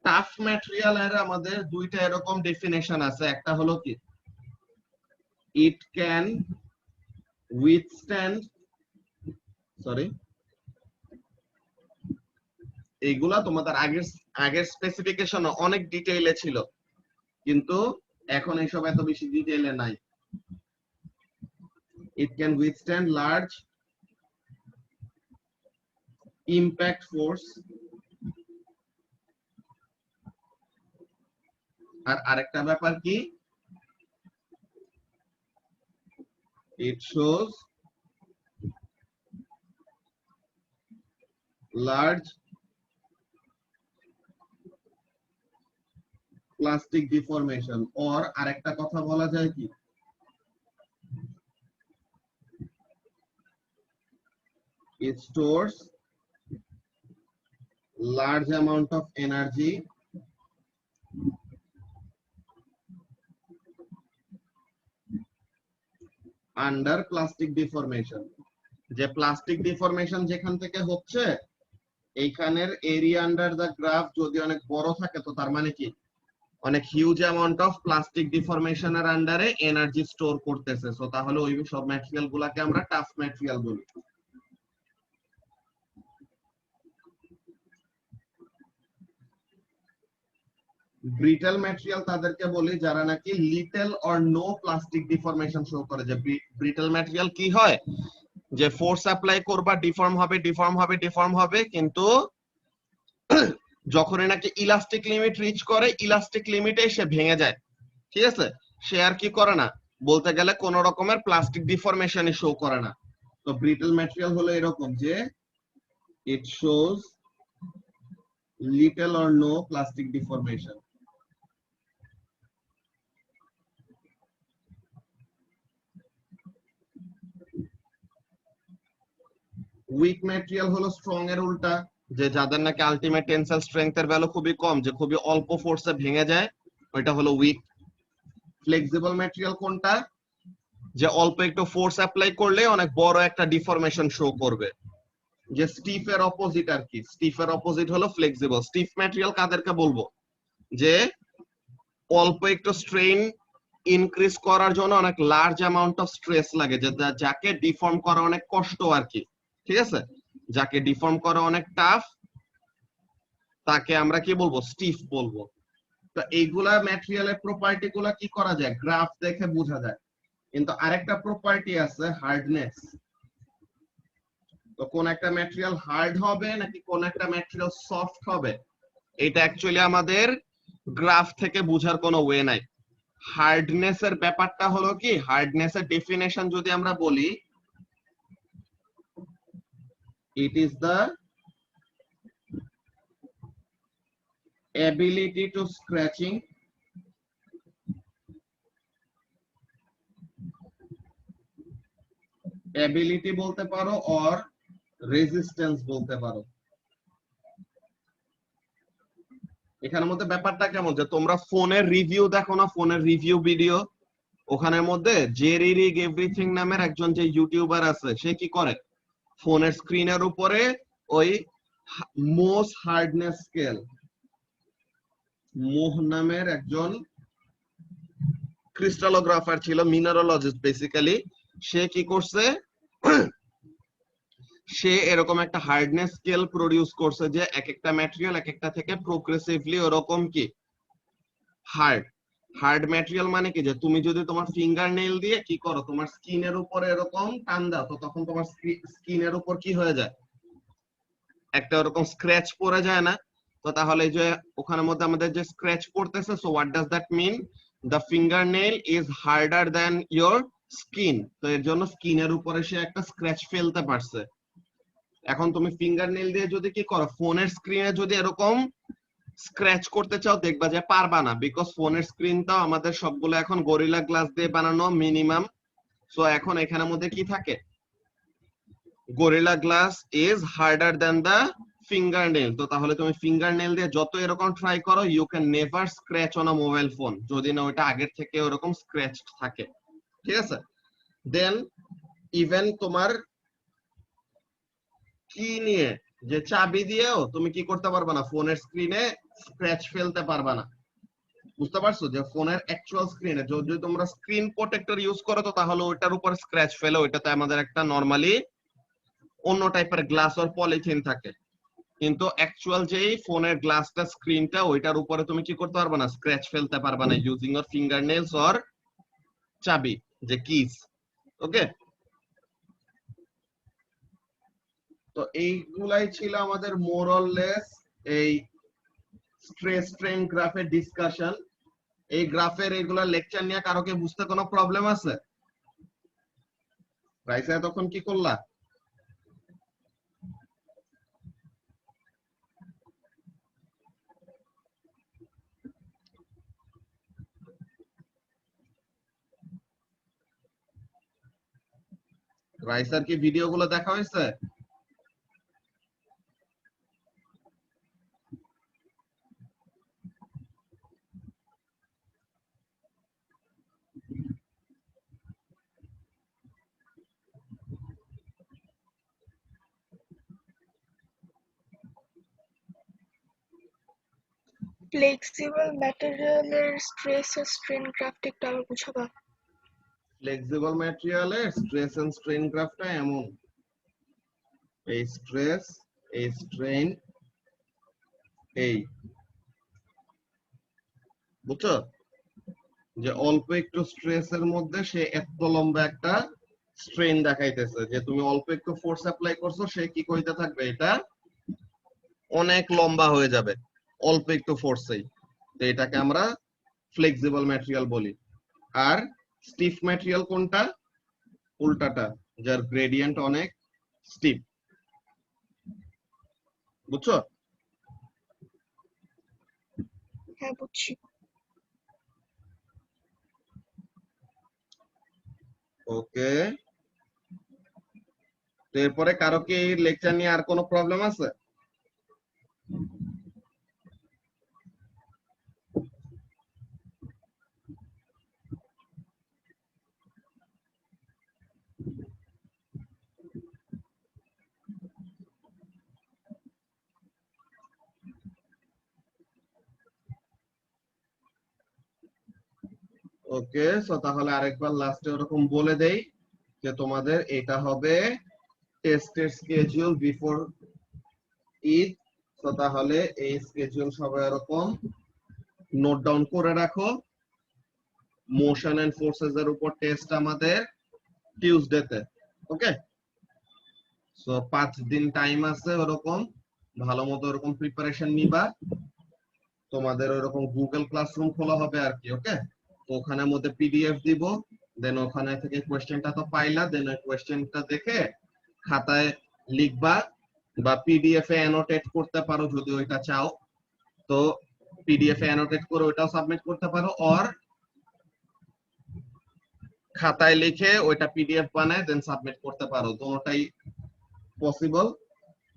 টাফ ম্যাটেরিয়াল এর আমাদের দুইটা এরকম ডেফিনেশন আছে, একটা হলো কি, ইট ক্যান উইথস্ট্যান্ড, সরি এইগুলা তোমাদের আগের স্পেসিফিকেশন অনেক ডিটেইলে ছিল, কিন্তু এখন এইসব এত বেশি ডিটেইলে নাই। It can withstand large impact force, আর আরেকটা ব্যাপার কি, it shows large plastic deformation, or আরেকটা কথা বলা যায় কি, it stores large amount of energy under plastic deformation। যে প্লাস্টিক ডিফরমেশন যেখান থেকে হচ্ছে, এইখানের এরিয়া আন্ডার দা গ্রাফ যদি অনেক বড় থাকে, তো তার মানে কি অনেক হিউজ অ্যামাউন্ট অফ প্লাস্টিক ডিফরমেশনের আন্ডারে এনার্জি স্টোর করতেছে। সো তাহলে ওই সব ম্যাটেরিয়াল গুলাকে আমরা টাফ ম্যাটেরিয়াল বলি। ব্রিটেল ম্যাটেরিয়াল তাদেরকে বলি যারা নাকি little or no plastic deformation show করে। যে ব্রিটেল ম্যাটেরিয়াল কি হয়, যে ফোর্স অ্যাপ্লাই করবা ডিফর্ম হবে ডিফর্ম হবে ডিফর্ম হবে, কিন্তু যখন নাকি ইলাস্টিক লিমিট রিচ করে, ইলাস্টিক লিমিটে সে ভেঙে যায়, ঠিক আছে? সে আর কি করে না, বলতে গেলে কোন রকমের প্লাস্টিক ডিফরমেশনই শো করে না। তো ব্রিটল ম্যাটেরিয়াল হলো এরকম যে it shows little or no plastic deformation. Weak material হলো স্ট্রং এর উল্টা, যে যাদের নাকি আলটিমেট টেনসাইল স্ট্রেংথের ভ্যালু খুবই কম, যে খুবই অল্প ফোর্সে ভেঙে যায়, ওইটা হলো উইক। ফ্লেক্সিবল ম্যাটেরিয়াল কোনটা? যে অল্প একটু ফোর্স অ্যাপ্লাই করলে অনেক বড় একটা ডিফরমেশন শো করবে। যে স্টিফ এর অপোজিট আর কি, স্টিফ এর অপোজিট হলো ফ্লেক্সিবল। স্টিফ ম্যাটেরিয়াল কাদেরকে বলবো? যে অল্প একটু স্ট্রেন ইনক্রিজ করার জন্য অনেক লার্জ অ্যামাউন্ট অফ স্ট্রেস লাগে, যে যাকে ডিফর্ম করা অনেক কষ্ট আর কি, ঠিক আছে? যাকে ডিফর্ম করা অনেক টাফ, তাকে আমরা কি বলবো? স্টিফ বলবো। তো এইগুলা ম্যাটেরিয়ালের প্রপার্টি গুলা কি করা যায়? গ্রাফ দেখে বোঝা যায়। কিন্তু আরেকটা প্রপার্টি আছে হার্ডনেস। তো কোন একটা ম্যাটেরিয়াল হার্ড হবে নাকি কোন একটা ম্যাটেরিয়াল সফট হবে, এটা অ্যাকচুয়ালি আমাদের গ্রাফ থেকে বোঝার কোনো ওয়ে নাই। হার্ডনেস এর ব্যাপারটা হলো কি, হার্ডনেস এর ডেফিনেশন যদি আমরা বলি, it is the ability to scratching ability বলতে পারো or resistance বলতে পারো। এখানের মধ্যে ব্যাপারটা কেমন, যে তোমরা ফোনের রিভিউ দেখো না, ফোনের রিভিউ ভিডিও, ওখানের মধ্যে জেরি রিগ এভরিথিং নামের একজন যে ইউটিউবার আছে, সে কি করে ফোনের স্ক্রিনের উপরে ওই মোস হার্ডনেস স্কেল, মোহ নামের একজন ক্রিস্টালোগ্রাফার ছিল, মিনারোলজিস্ট বেসিক্যালি। সে কি করছে, সে এরকম একটা হার্ডনেস স্কেল প্রডিউস করছে, যে এক একটা ম্যাটেরিয়াল এক একটা থেকে প্রোগ্রেসিভলি ওরকম কি হার্ড। হার্ড ম্যাটেরিয়াল মানে কি, যে তুমি যদি তোমার ফিঙ্গার নেইল দিয়ে কি করো, তোমার স্কিনের উপরে এরকম টান দাও, তো তখন তোমার স্কিনের উপর কি হয়ে যায়, একটা ওরকম স্ক্র্যাচ পড়ে যায় না? তো তাহলে যে ওখানের মধ্যে আমাদের যে স্ক্র্যাচ পড়তেছে, so what does that mean? The fingernail is harder than your skin. তো এর জন্য স্কিনের উপরে সে একটা স্ক্র্যাচ ফেলতে পারছে। এখন তুমি ফিঙ্গার নেইল দিয়ে যদি কি করো, ফোনের স্ক্রিনে যদি এরকম স্ক্র্যাচ করতে চাও, দেখবা যে পারবা না, বিকজ ফোনের স্ক্রিনটাও আমাদের সবগুলো এখন গরিলা গ্লাস দিয়ে বানানো মিনিমাম। সো এখন এখানের মধ্যে কি থাকে, Gorilla Glass is harder than the fingernail. তো তাহলে তুমি ফিঙ্গার নেইল দিয়ে যত এরকম ট্রাই করো, you can never scratch on a mobile phone, যদি না ওটা আগের থেকে ওরকম স্ক্র্যাচ থাকে, ঠিক আছে? দেন ইভেন তোমার কি নিয়ে, যে চাবি দিয়েও তুমি কি করতে পারবা না, ফোনের স্ক্রিনে স্ক্র্যাচ ফেলতে পারবা না। বুঝতে পারছো? যে ফোনের অ্যাকচুয়াল স্ক্রিনে যদি তোমরা স্ক্রিন প্রোটেক্টর ইউজ করো, তো তাহলে ওইটার উপর স্ক্র্যাচ ফেলে, ওইটাতে আমাদের একটা নরমালি অন্য টাইপের গ্লাস অর পলিথিন থাকে। কিন্তু অ্যাকচুয়াল যেই ফোনের গ্লাসটা, স্ক্রিনটা, ওইটার উপরে তুমি কি করতে পারবে না, স্ক্র্যাচ ফেলতে পারবে না using your finger nails or চাবি, যে কিস। ওকে, তো এইগুলাই ছিল আমাদের মোর অর লেস এই স্ট্রেস স্ট্রেন গ্রাফের ডিসকাশন। এই গ্রাফের এইগুলা লেকচার নিয়ে কারো কি বুঝতে কোনো প্রবলেম আছে? রাইসা তখন কি করলা? রাইসার কি ভিডিও গুলো দেখা হয়েছে? ফ্লেক্সিবল ম্যাটেরিয়ালের স্ট্রেস ও স্ট্রেন গ্রাফটা একটু আবার বুঝাবা? ফ্লেক্সিবল ম্যাটেরিয়ালের স্ট্রেস এন্ড স্ট্রেন গ্রাফটা এমন, এই স্ট্রেস, এই স্ট্রেন, এই, বুঝছো? যে অল্প একটু স্ট্রেসের মধ্যে সে এত লম্বা একটা স্ট্রেন দেখাইতেছে, যে তুমি অল্প একটু ফোর্স অ্যাপ্লাই করছো, সে কি কইতে থাকবে, এটা অনেক লম্বা হয়ে যাবে অল্প একটু ফোর্সেই। তো এটাকে আমরা ফ্লেক্সিবল ম্যাটেরিয়াল বলি। আর স্টিফ ম্যাটেরিয়াল কোনটা? উল্টাটা, যার গ্রেডিয়েন্ট অনেক স্টিপ। বুঝছো? হ্যাঁ বুঝছি। ওকে, তো এরপরে কারো কি এই লেকচার নিয়ে আর কোনো প্রবলেম আছে? ওকে, সো তাহলে আরেকবার লাস্টে ওরকম বলে দেই যে তোমাদের এটা হবে টেস্টের স্কেডিউল বিফোর ঈদ। তো তাহলে এই স্কেডিউল সবাই এরকম নোট ডাউন করে রাখো। মোশন এন্ড ফোর্সেস এর উপর টেস্ট আমাদের টিউসডেতে। ওকে, সো 5 দিন টাইম আছে, ওরকম ভালো মতো ওরকম প্রিপারেশন নিবা। তোমাদের ওরকম গুগল ক্লাসরুম খোলা হবে আর কি। ওকে, তো ওখানের মধ্যে পিডিএফ দিব, দেন ওখানে থেকে কোশ্চেনটা তো পাইলা, দেন ওই কোশ্চেনটা দেখে খাতায় লিখবা বা পিডিএফ এ অ্যানোটেট করতে পারো যদি ওইটা চাও। তো পিডিএফ এ অ্যানোটেট করে ওইটাও সাবমিট করতে পারো, অর খাতায় লিখে ওইটা পিডিএফ বানায় দেন সাবমিট করতে পারো, দুটোটাই পসিবল।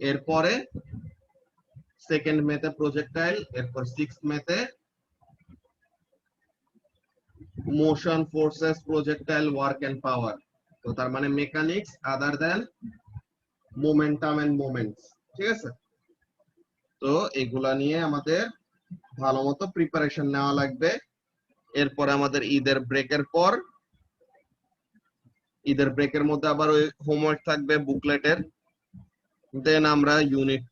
এরপরে 2nd মেতে প্রজেক্টাইল, এরপর 6th মেতে motion forces projectile work and power. তো তার মানে mechanics other than momentum and moments. ঠিক আছে, তো এগুলা নিয়ে আমাদের ভালো মতো প্রিপারেশন নেওয়া লাগবে। এরপরে আমাদের ঈদের ব্রেকের পর, ঈদের ব্রেকের মধ্যে আবার ওই হোমওয়ার্ক থাকবে বুকলেটের। দেন আমরা ইউনিট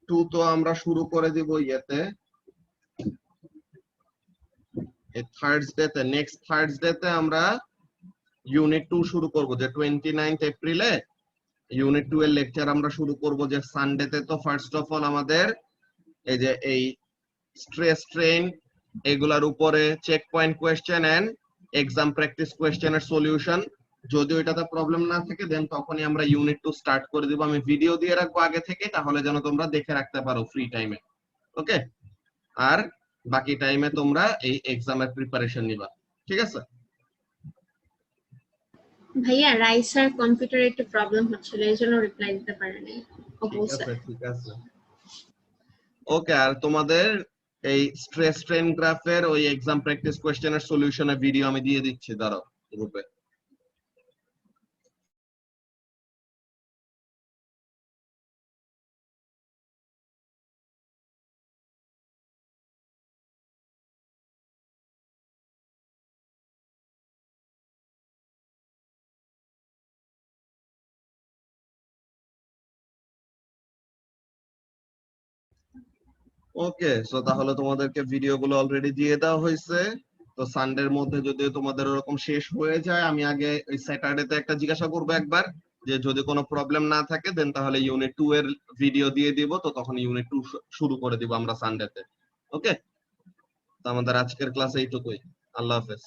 2 তো আমরা শুরু করে দিব ইয়েতে, থার্সডেতে, নেক্সট থার্সডেতে আমরা ইউনিট 2 শুরু করব, যে 29 এপ্রিলে ইউনিট 2 এর লেকচার আমরা শুরু করব। যে সানডেতে তো ফার্স্ট অফ অল আমাদের এই যে এই স্ট্রেস স্ট্রেন এগুলার উপরে check point question and exam practice কোয়েশ্চেনের সলিউশন, যদি ওইটাতে প্রবলেম না থাকে দেন তখনই আমরা ইউনিট 2 স্টার্ট করে দিব। আমি ভিডিও দিয়ে রাখবো আগে থেকে, তাহলে যেন তোমরা দেখে রাখতে পারো ফ্রি টাইমে। ওকে, আর বাকি টাইমে তোমরা এই এক্সামের প্রিপারেশন নিবা। ঠিক আছে ভাইয়া রাইসার কম্পিউটারে একটু প্রবলেম হচ্ছিল, এই জন্য রিপ্লাই দিতে পারেনি। ঠিক আছে। ওকে, আর তোমাদের এই স্ট্রেস স্ট্রেন গ্রাফের ওই এক্সাম প্র্যাকটিস কোশ্চেনের সলিউশনের ভিডিও আমি দিয়ে দিচ্ছি, দাঁড়াও গ্রুপে। ওকে, সো তাহলে তোমাদেরকে ভিডিওগুলো অলরেডি দিয়ে দেওয়া হয়েছে। তো সানডের মধ্যে যদি তোমাদের ওরকম শেষ হয়ে যায়, আমি আগে ওই স্যাটারডেতে একটা জিজ্ঞাসা করবো একবার, যে যদি কোনো প্রবলেম না থাকে দেন তাহলে ইউনিট 2 এর ভিডিও দিয়ে দিব, তো তখন ইউনিট 2 শুরু করে দিব আমরা সানডেতে। ওকে, তো আমাদের আজকের ক্লাস এইটুকুই। আল্লাহ হাফেজ।